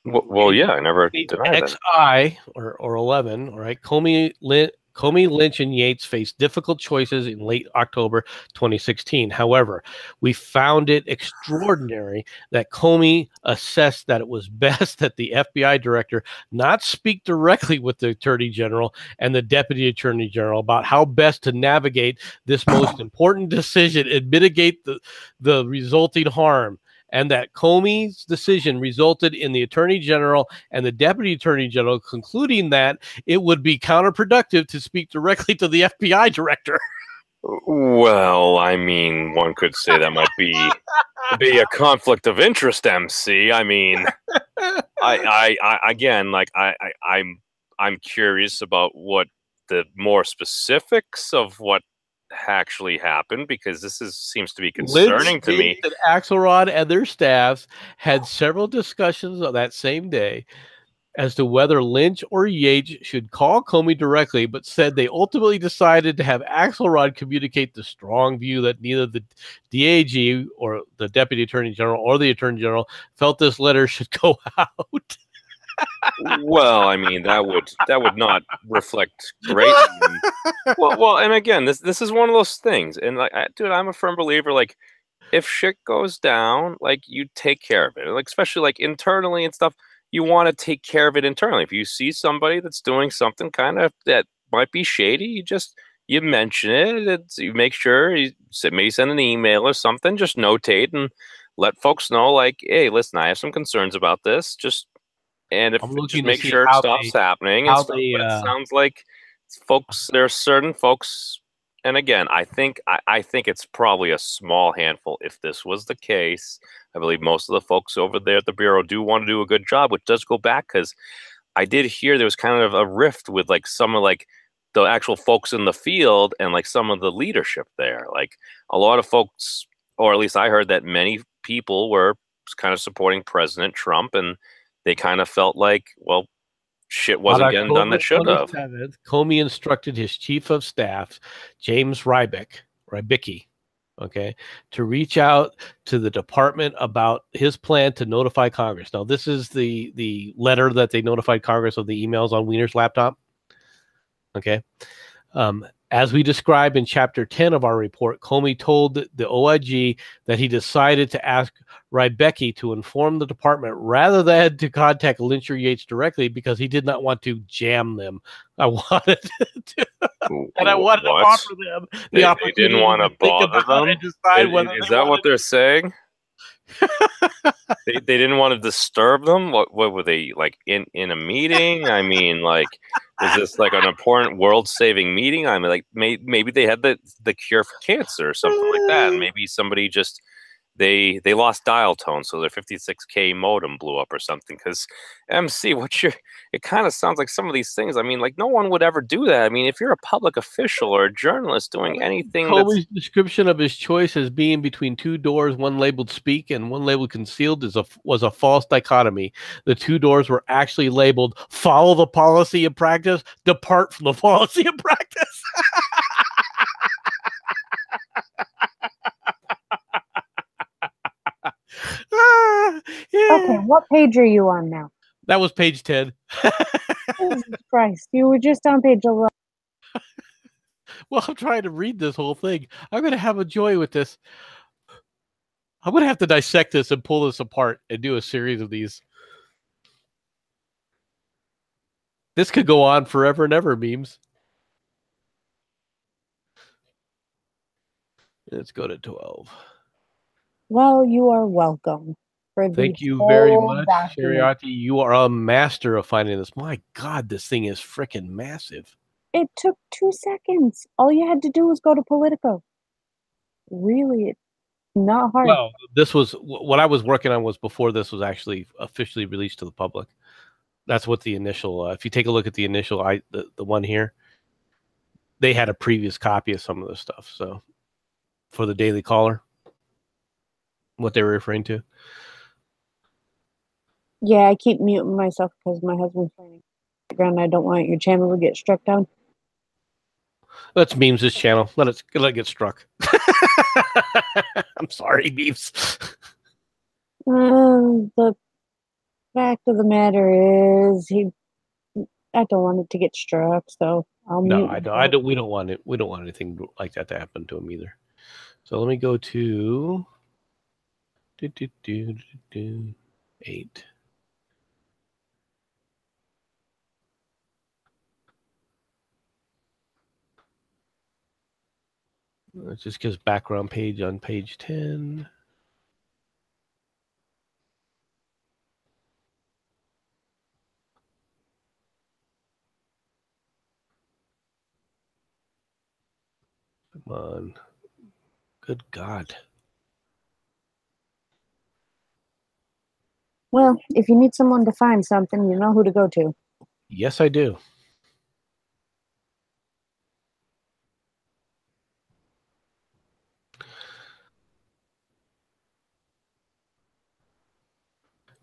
Well, yeah, I never denied that. XI or 11, all right. Comey, Lynch, and Yates faced difficult choices in late October 2016. However, we found it extraordinary that Comey assessed that it was best that the FBI director not speak directly with the Attorney General and the Deputy Attorney General about how best to navigate this most important decision and mitigate the resulting harm. And that Comey's decision resulted in the Attorney General and the Deputy Attorney General concluding that it would be counterproductive to speak directly to the FBI director. Well, I mean, one could say that might be a conflict of interest, MC. I mean, I'm curious about what the more specifics of what actually happened, because this seems to be concerning to me. And Axelrod and their staffs had several discussions on that same day as to whether Lynch or Yates should call Comey directly, but said they ultimately decided to have Axelrod communicate the strong view that neither the DAG or the Deputy Attorney General or the Attorney General felt this letter should go out. Well, I mean, that would not reflect great. Well, and again, this is one of those things, and like, dude, I'm a firm believer. Like, if shit goes down, like, you take care of it. Like, especially like internally and stuff, you want to take care of it internally. If you see somebody that's doing something kind of that might be shady, you mention it. You make sure you maybe send an email or something. Just notate and let folks know, like, hey, listen, I have some concerns about this. Just make sure it stops happening and stuff. But it sounds like there are certain folks, and again, I think it's probably a small handful if this was the case. I believe most of the folks over there at the Bureau do want to do a good job, which does go back, because I did hear there was kind of a rift with like some of like the actual folks in the field and like some of the leadership there. Like a lot of folks, or at least I heard that many people were kind of supporting President Trump, and they kind of felt like, well, shit wasn't getting done that should have. Comey instructed his chief of staff, James Rybicki, okay, to reach out to the department about his plan to notify Congress. Now, this is the letter that they notified Congress of the emails on Wiener's laptop. Okay. As we described in Chapter 10 of our report, Comey told the OIG that he decided to ask Rybicki to inform the department rather than to contact Lynch or Yates directly, because he did not want to jam them. I wanted to offer them the opportunity. They didn't want to bother them and decide whether is that what they're saying? they didn't want to disturb them. What were they like in a meeting? I mean, like, is this like an important world-saving meeting? I mean, like maybe they had the cure for cancer or something like that, and maybe somebody just they lost dial tone, so their 56K modem blew up or something. Because MC, it kind of sounds like some of these things. I mean, like, no one would ever do that. I mean, if you're a public official or a journalist doing anything, Comey's description of his choice as being between two doors, one labeled "speak" and one labeled "concealed," was a false dichotomy. The two doors were actually labeled "follow the policy and practice, depart from the policy and practice." Okay, what page are you on now? That was page 10. Jesus Christ, you were just on page 11. Well, I'm trying to read this whole thing. I'm going to have a joy with this. I'm going to have to dissect this and pull this apart and do a series of these. This could go on forever and ever, memes. Let's go to 12. Well, you are welcome for the Thank you very whole much, document. Shariati. You are a master of finding this. My God, this thing is freaking massive. It took 2 seconds. All you had to do was go to Politico. Really, it's not hard. Well, this was what I was working on was before this was actually officially released to the public. That's what the initial. If you take a look at the initial, the one here, they had a previous copy of some of this stuff. So, for the Daily Caller, what they were referring to. Yeah, I keep muting myself because my husband's playing background. I don't want your channel to get struck down. Let's memes this channel. Let it get struck. I'm sorry, memes. The fact of the matter is, I don't want it to get struck, so I'll No, mute. I don't. We don't want it. We don't want anything like that to happen to him either. So let me go to 8. It just gives background page on page 10. Come on. Good God. Well, if you need someone to find something, you know who to go to. Yes, I do.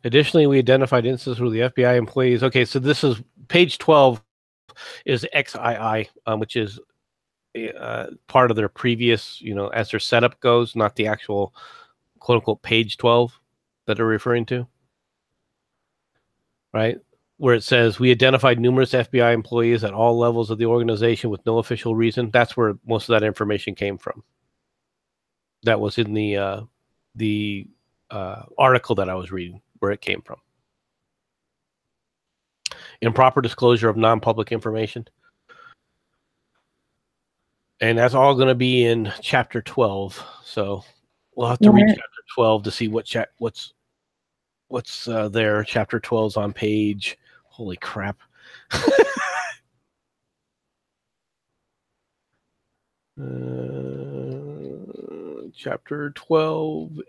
Additionally, we identified instances where the FBI employees. Okay, so this is page 12 is XII, which is part of their previous, as their setup goes, not the actual quote unquote page 12 that they're referring to. Right? Where it says we identified numerous FBI employees at all levels of the organization with no official reason. That's where most of that information came from. That was in the article that I was reading, where it came from. Improper disclosure of non-public information. And that's all going to be in chapter 12. So we'll have to read chapter 12 to see what's there. Chapter 12 is on page. Holy crap. Chapter 12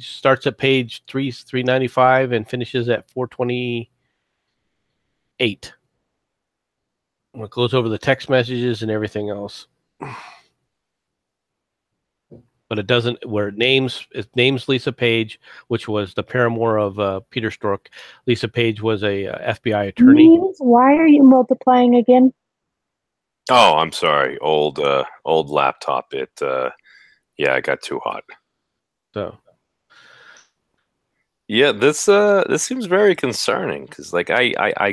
starts at page 395 and finishes at 428. It goes over the text messages and everything else. But it doesn't, where it names Lisa Page, which was the paramour of Peter Strzok. Lisa Page was a FBI attorney. Why are you multiplying again? Oh, I'm sorry. Old laptop. It got too hot. So yeah, this seems very concerning because, like, I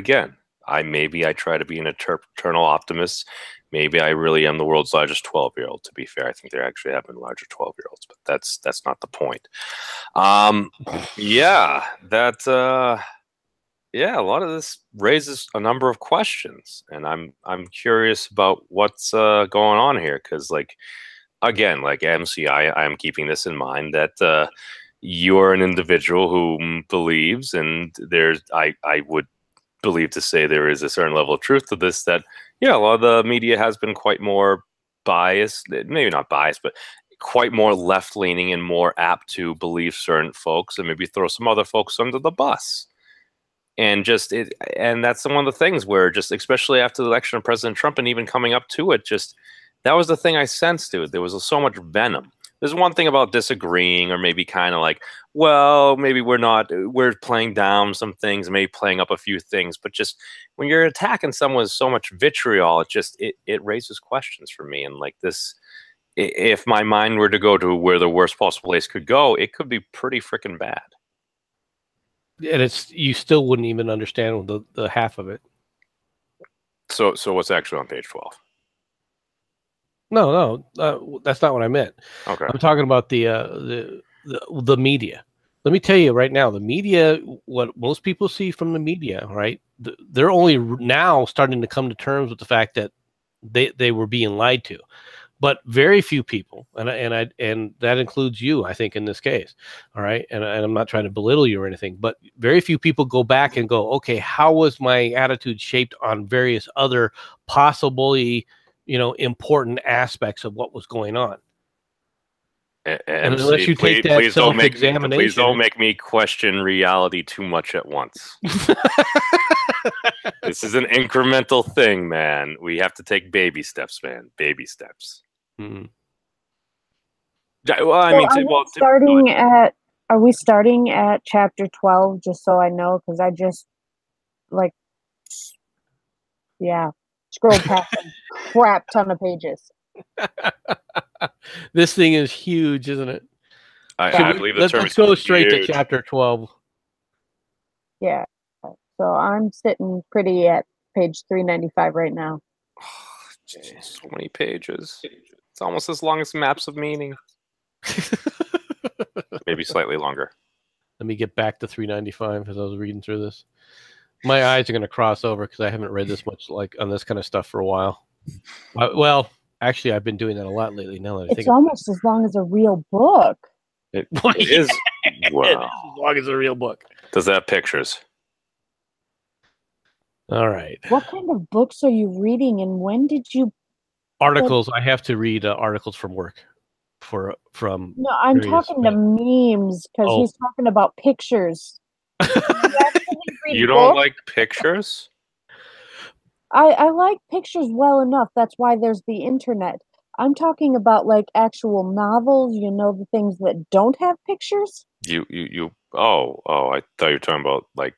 try to be an eternal optimist. Maybe I really am the world's largest 12-year-old. To be fair, I think there actually have been larger 12-year-olds, but that's not the point. A lot of this raises a number of questions, and I'm curious about what's going on here because, like, again, like MC, I'm keeping this in mind that you're an individual who believes, and I would believe to say there is a certain level of truth to this, that a lot of the media has been quite more biased, maybe not biased, but quite more left-leaning and more apt to believe certain folks and maybe throw some other folks under the bus. And that's one of the things where, just especially after the election of President Trump and even coming up to it, just that was the thing I sensed, dude. There was so much venom. There's one thing about disagreeing, or maybe kind of like, well, maybe we're playing down some things, maybe playing up a few things, but just when you're attacking someone with so much vitriol, it raises questions for me. And like this, if my mind were to go to where the worst possible place could go, it could be pretty freaking bad. And you still wouldn't even understand the half of it. So what's actually on page 12? No, that's not what I meant. Okay. I'm talking about the media. Let me tell you right now, the media, what most people see from the media, right? They're only now starting to come to terms with the fact that they were being lied to. But very few people, and that includes you, I think, in this case, all right. And I'm not trying to belittle you or anything, but very few people go back and go, okay, how was my attitude shaped on various other possibly, important aspects of what was going on? And unless you take that self-examination, please don't make me question reality too much at once. This is an incremental thing, man. We have to take baby steps, man. Baby steps. Mm-hmm. Well, I mean, are we starting at chapter 12? Just so I know, because I just scrolled past a crap ton of pages. This thing is huge, isn't it? I believe the term let's go straight to chapter 12. Yeah. So I'm sitting pretty at page 395 right now. Jeez, so many pages. It's almost as long as Maps of Meaning. Maybe slightly longer. Let me get back to 395 as I was reading through this. My eyes are going to cross over because I haven't read this much on this kind of stuff for a while. Well, actually, I've been doing that a lot lately. Now that I think it's almost as long as a real book. It is. Wow. It is as long as a real book. Does that have pictures? All right. What kind of books are you reading, and when did you? Articles. I have to read articles from work. From no, I'm talking to memes because he's talking about pictures. You don't like pictures? I like pictures well enough. That's why there's the internet. I'm talking about like actual novels, the things that don't have pictures. I thought you were talking about like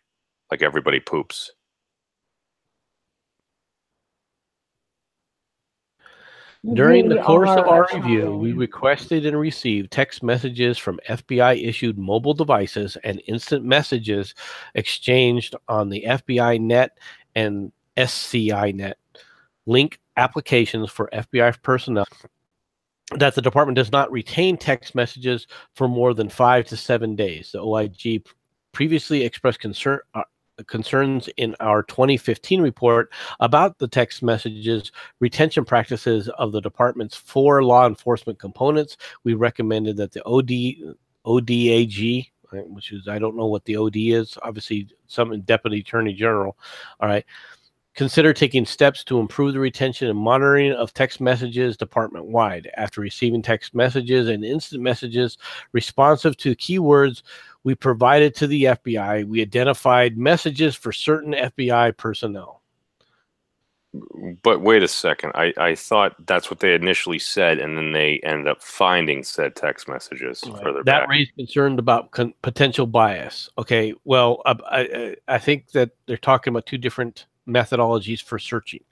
Everybody Poops. During the course of our review, we requested and received text messages from FBI-issued mobile devices and instant messages exchanged on the FBI Net and SCI Net link applications for FBI personnel that the department does not retain text messages for more than 5 to 7 days. The OIG previously expressed concerns in our 2015 report about the text messages retention practices of the department's 4 law enforcement components. We recommended that the ODAG, which is, I don't know what the OD is, obviously some Deputy Attorney General, all right, consider taking steps to improve the retention and monitoring of text messages department-wide. After receiving text messages and instant messages responsive to keywords we provided to the FBI, we identified messages for certain FBI personnel. But wait a second. I thought that's what they initially said, and then they ended up finding said text messages further back. That raised concern about potential bias. Okay, well, I think that they're talking about 2 different methodologies for searching.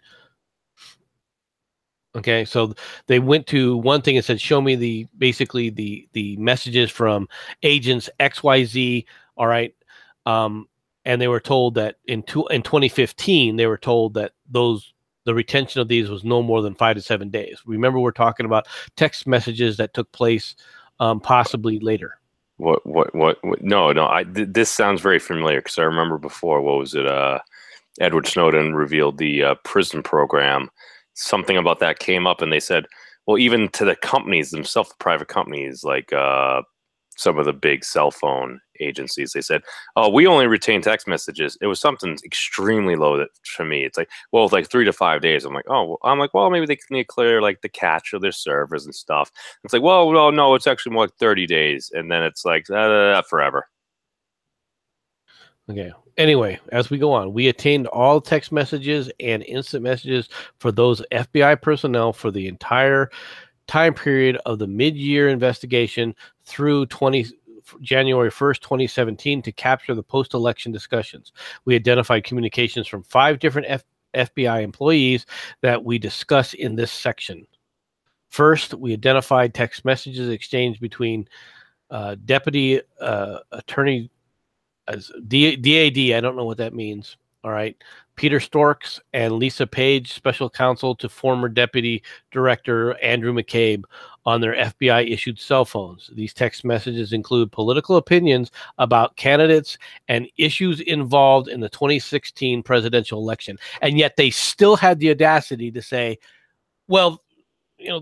Okay, so they went to one thing and said, show me the messages from agents XYZ, all right, and they were told that in 2015 they were told that the retention of these was no more than 5 to 7 days. Remember, we're talking about text messages that took place possibly later. What? No. This sounds very familiar because I remember before. What was it? Edward Snowden revealed the prison program. Something about that came up, and they said, well, even to the companies themselves, private companies, like some of the big cell phone agencies, they said, oh, we only retain text messages. It was something extremely low for me. It's like, well, it's like 3 to 5 days. I'm like, well, maybe they need to clear like the cache of their servers and stuff. It's like, well, no, it's actually more like 30 days. And then it's like forever. Okay. Anyway, as we go on, we attained all text messages and instant messages for those FBI personnel for the entire time period of the mid-year investigation through January 1st, 2017 to capture the post-election discussions. We identified communications from 5 different FBI employees that we discuss in this section. First, we identified text messages exchanged between Deputy Attorney DAD. I don't know what that means. All right. Peter Storks and Lisa Page, special counsel to former Deputy Director Andrew McCabe, on their FBI-issued cell phones. These text messages include political opinions about candidates and issues involved in the 2016 presidential election. And yet they still had the audacity to say, well,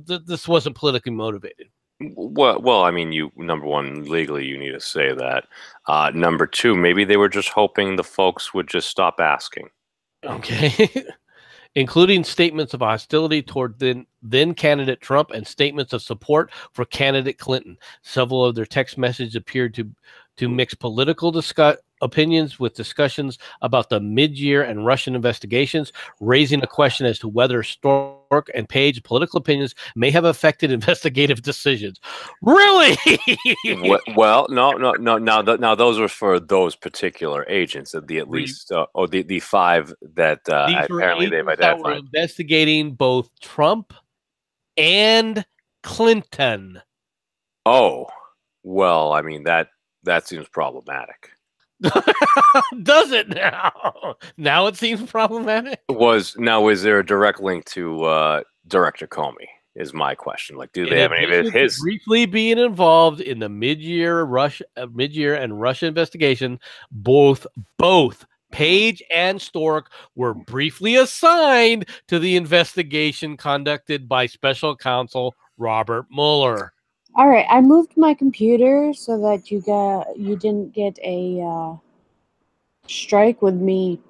this wasn't politically motivated. Well, I mean, number one, legally, you need to say that. Number two, maybe they were just hoping the folks would just stop asking. Okay. Including statements of hostility toward then candidate Trump and statements of support for candidate Clinton. Several of their text messages appeared to mix political opinions with discussions about the mid-year and Russian investigations, raising a question as to whether Stork and Page political opinions may have affected investigative decisions. Really? Well, no. Now those were for those particular agents, the five that apparently they've identified. That were investigating both Trump and Clinton. Oh, well, I mean that seems problematic. Does it now? Now it seems problematic. Is there a direct link to Director Comey? Is my question. Like, do they have any of his briefly being involved in the mid-year and Russia investigation? Both Page and Stork were briefly assigned to the investigation conducted by Special Counsel Robert Mueller. All right, I moved my computer so that you didn't get a strike with me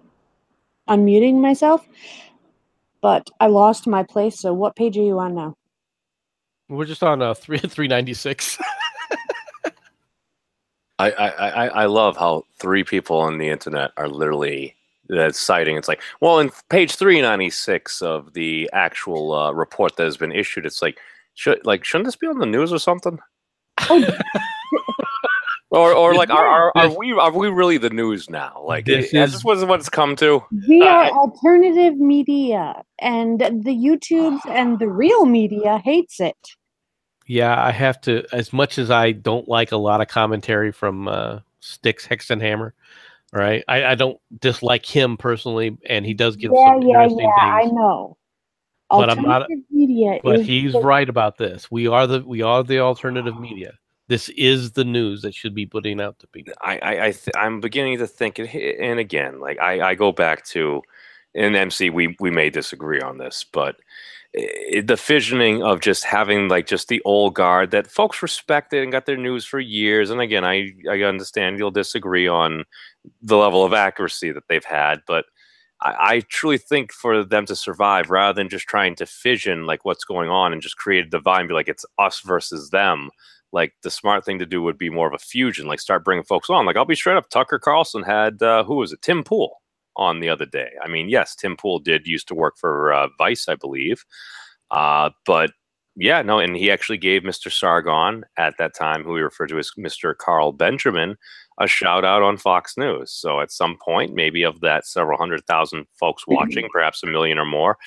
unmuting myself, but I lost my place. So what page are you on now? We're just on 396. I love how three people on the internet are literally citing. It's like, well, in page 396 of the actual report that has been issued, it's like, shouldn't this be on the news or something? or like, are we really the news now? Like, this wasn't what it's come to. We are alternative media, and the YouTubes and the real media hates it. Yeah, I have to. As much as I don't like a lot of commentary from Sticks Hexenhammer, right? I don't dislike him personally, and he does give some interesting things. I know. But media. But he's right about this. We are the alternative media. This is the news that should be putting out to people. I'm beginning to think, and again, like I go back to, in MC, we may disagree on this, but the fissioning of just having like just the old guard that folks respected and got their news for years. And again, I understand you'll disagree on the level of accuracy that they've had, but I truly think for them to survive, rather than just trying to fission like what's going on and just create a divide and be like, it's us versus them. Like, the smart thing to do would be more of a fusion, like start bringing folks on. Like, I'll be straight up, Tucker Carlson had, who was it? Tim Pool on the other day. I mean, yes, Tim Pool used to work for Vice, I believe. But yeah, no, and he actually gave Mr. Sargon at that time, who we refer to as Mr. Carl Benjamin, a shout out on Fox News. So at some point, maybe of that several 100,000 folks watching, perhaps 1 million or more,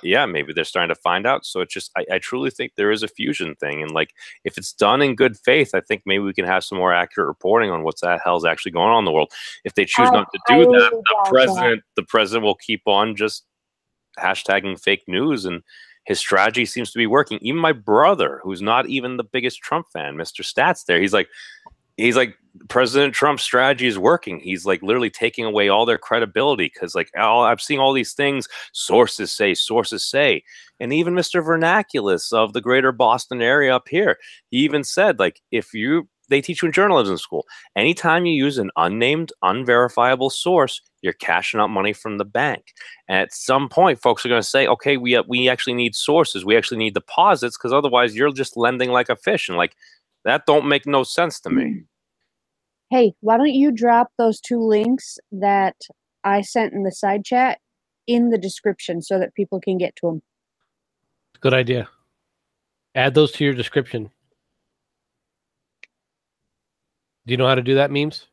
yeah, maybe they're starting to find out. So it's just, I truly think there is a fusion thing. And like, if it's done in good faith, I think maybe we can have some more accurate reporting on what's that hell's actually going on in the world. If they choose not to do that, the president will keep on just hashtagging fake news, and his strategy seems to be working. Even my brother, who's not even the biggest Trump fan, Mr. Stats there, he's like, President Trump's strategy is working. He's like literally taking away all their credibility because like, I'm seeing all these things, sources say. And even Mr. Vernaculus of the greater Boston area up here, he even said, like, they teach you in journalism school, anytime you use an unnamed, unverifiable source, you're cashing out money from the bank. And at some point, folks are going to say, okay, we actually need sources. We actually need deposits, because otherwise you're just lending like a fish. And like, that don't make no sense to me. Hey, why don't you drop those 2 links that I sent in the side chat in the description so that people can get to them? Good idea. Add those to your description. Do you know how to do that, Memes?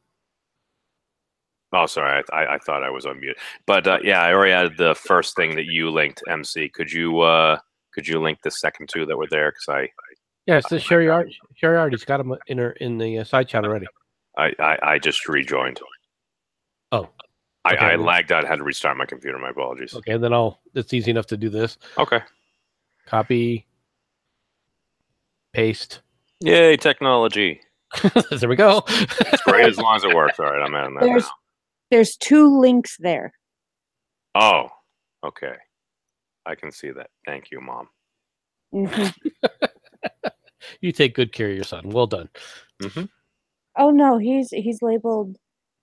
Oh, sorry. I thought I was on mute. But yeah, I already added the first thing that you linked, MC. Could you Could you link the second two that were there? Because Yeah, it's the Sherry Art. Sherry Art. He's got them in the side chat already. I just rejoined. Oh, okay. I lagged out. Had to restart my computer. My apologies. Okay, then it's easy enough to do this. Okay. Copy. Paste. Yay, technology. There we go. It's great as long as it works. All right, I'm at that now. There's 2 links there. Oh, okay. I can see that. Thank you, Mom. You take good care of your son. Well done. Oh no, he's labeled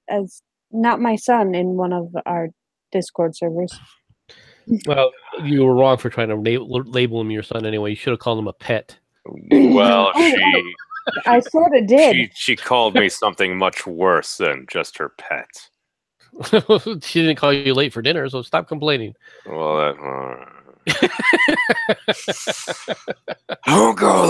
as not my son in one of our Discord servers. Well, you were wrong for trying to label him your son anyway. You should have called him a pet. Well, I sort of did. She called me something much worse than just her pet. She didn't call you late for dinner, so stop complaining. Well, I'll go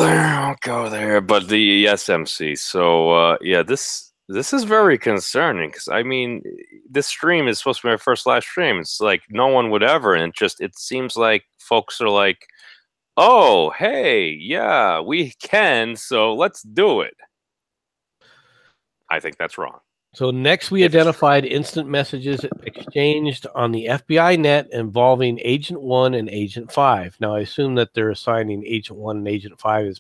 there. But the SMC. So yeah, this is very concerning because I mean, this stream is supposed to be my first live stream. It's like no one would ever, and it seems like folks are like, oh, hey, yeah, we can, so let's do it. I think that's wrong. So next we identified instant messages exchanged on the FBI net involving Agent 1 and Agent 5. Now I assume that they're assigning Agent 1 and Agent 5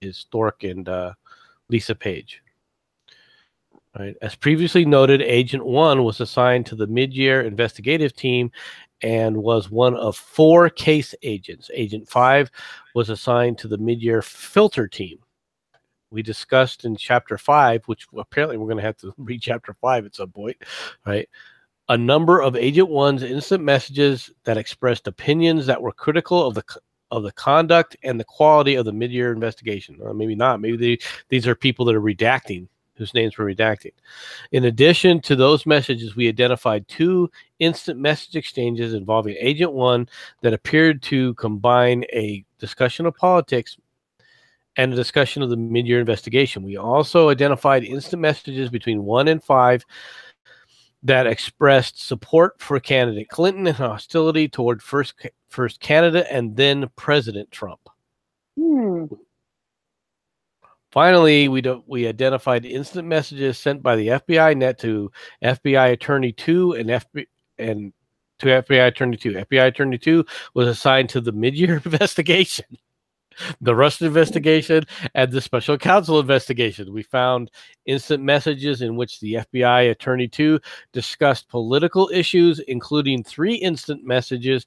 is Stork and Lisa Page. Right. As previously noted, Agent 1 was assigned to the mid-year investigative team and was one of 4 case agents. Agent 5 was assigned to the mid-year filter team. We discussed in Chapter 5, which apparently we're going to have to read Chapter 5 at some point, right? A number of Agent 1's instant messages that expressed opinions that were critical of the conduct and the quality of the mid-year investigation. Or maybe not. Maybe these are people that are redacting, whose names were redacting. In addition to those messages, we identified 2 instant message exchanges involving Agent 1 that appeared to combine a discussion of politics and a discussion of the mid-year investigation. We also identified instant messages between 1 and 5 that expressed support for candidate Clinton and hostility toward first candidate and then President Trump. Finally, we identified instant messages sent by the FBI net to FBI Attorney 2 and to FBI Attorney 2. FBI Attorney 2 was assigned to the mid-year investigation, the Rust investigation, and the special counsel investigation. We found instant messages in which the FBI Attorney 2 discussed political issues, including 3 instant message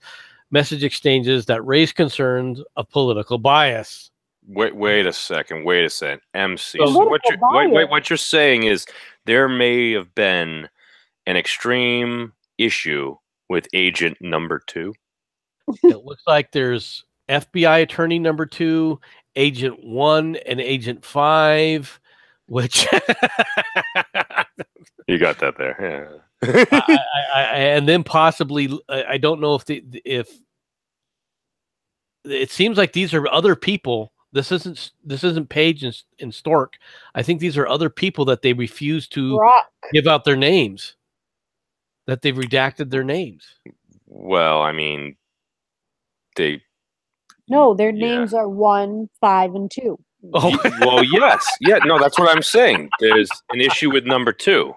exchanges that raised concerns of political bias. Wait a second. MC. So what you're saying is there may have been an extreme issue with agent number 2. It looks like there's FBI Attorney number 2, Agent 1, and Agent 5, which you got that there, yeah. And then possibly I don't know if it seems like these are other people. This isn't Page and Stork. I think these are other people that they refuse to give out their names. That they've redacted their names. Well, I mean, their names are 1, 5, and 2. Oh. Well, yes. Yeah, no, that's what I'm saying. There's an issue with number 2.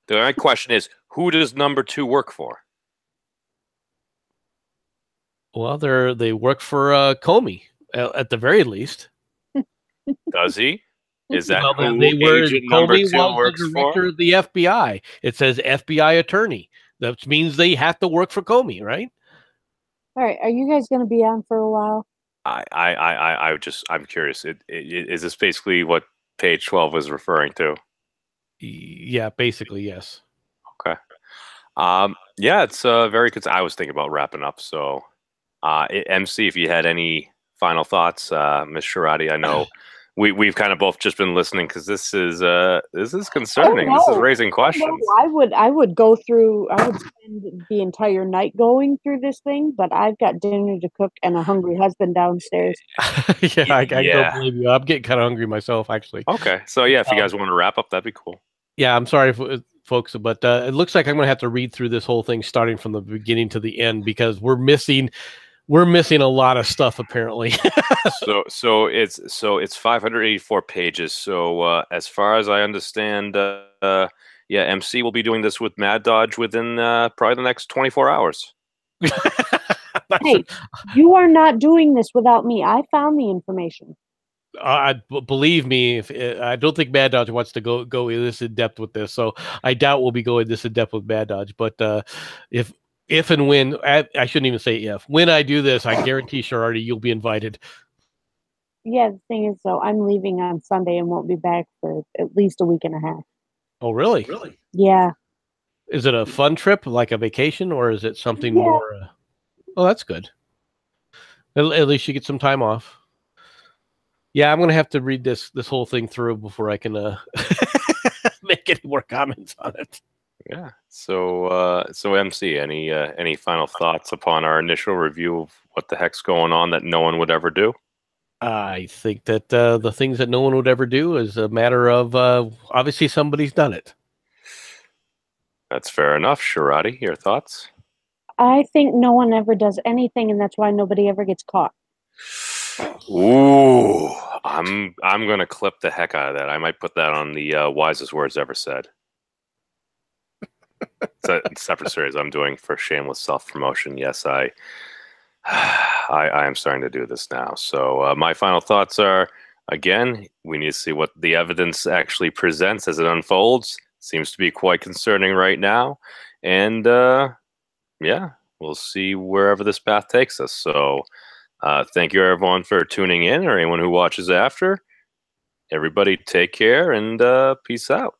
My question is, who does number 2 work for? Well, they work for Comey, at the very least. Does he? Is that who Comey was the director of the FBI? It says FBI Attorney. That means they have to work for Comey, right? All right, are you guys going to be on for a while? I'm curious. Is this basically what page 12 was referring to? Yeah, basically, yes. Okay. Yeah, it's very good. I was thinking about wrapping up. So, MC, if you had any final thoughts, Ms. Sharati, I know we've kind of both just been listening because this is concerning. Oh, no. This is raising questions. No, I would spend the entire night going through this thing, but I've got dinner to cook and a hungry husband downstairs. I don't believe you. I'm getting kind of hungry myself, actually. Okay, so yeah, if you guys want to wrap up, that'd be cool. Yeah, I'm sorry, folks, but it looks like I'm going to have to read through this whole thing starting from the beginning to the end because we're missing we're missing a lot of stuff apparently. so it's 584 pages. So as far as I understand, yeah, MC will be doing this with Mad Dodge within probably the next 24 hours. Hey, you are not doing this without me. I found the information. Believe me, I don't think Mad Dodge wants to go this in depth with this, so I doubt we'll be going this in depth with Mad Dodge. But if and when I shouldn't even say if, when I do this, I guarantee Sharardi you'll be invited. Yeah, the thing is, though, I'm leaving on Sunday and won't be back for at least a week and a half. Oh, really? Yeah. Is it a fun trip, like a vacation, or is it something more? Oh, that's good. At least you get some time off. Yeah, I'm gonna have to read this whole thing through before I can make any more comments on it. Yeah. So MC, any final thoughts upon our initial review of what the heck's going on that no one would ever do? I think that the things that no one would ever do is a matter of obviously somebody's done it. That's fair enough. Sharadi, your thoughts? I think no one ever does anything, and that's why nobody ever gets caught. Ooh, I'm gonna clip the heck out of that. I might put that on the wisest words ever said. It's a separate series I'm doing for shameless self-promotion. Yes, I am starting to do this now. So my final thoughts are, again, we need to see what the evidence actually presents as it unfolds. Seems to be quite concerning right now. And yeah, we'll see wherever this path takes us. So thank you, everyone, for tuning in, or anyone who watches after. Everybody take care and peace out.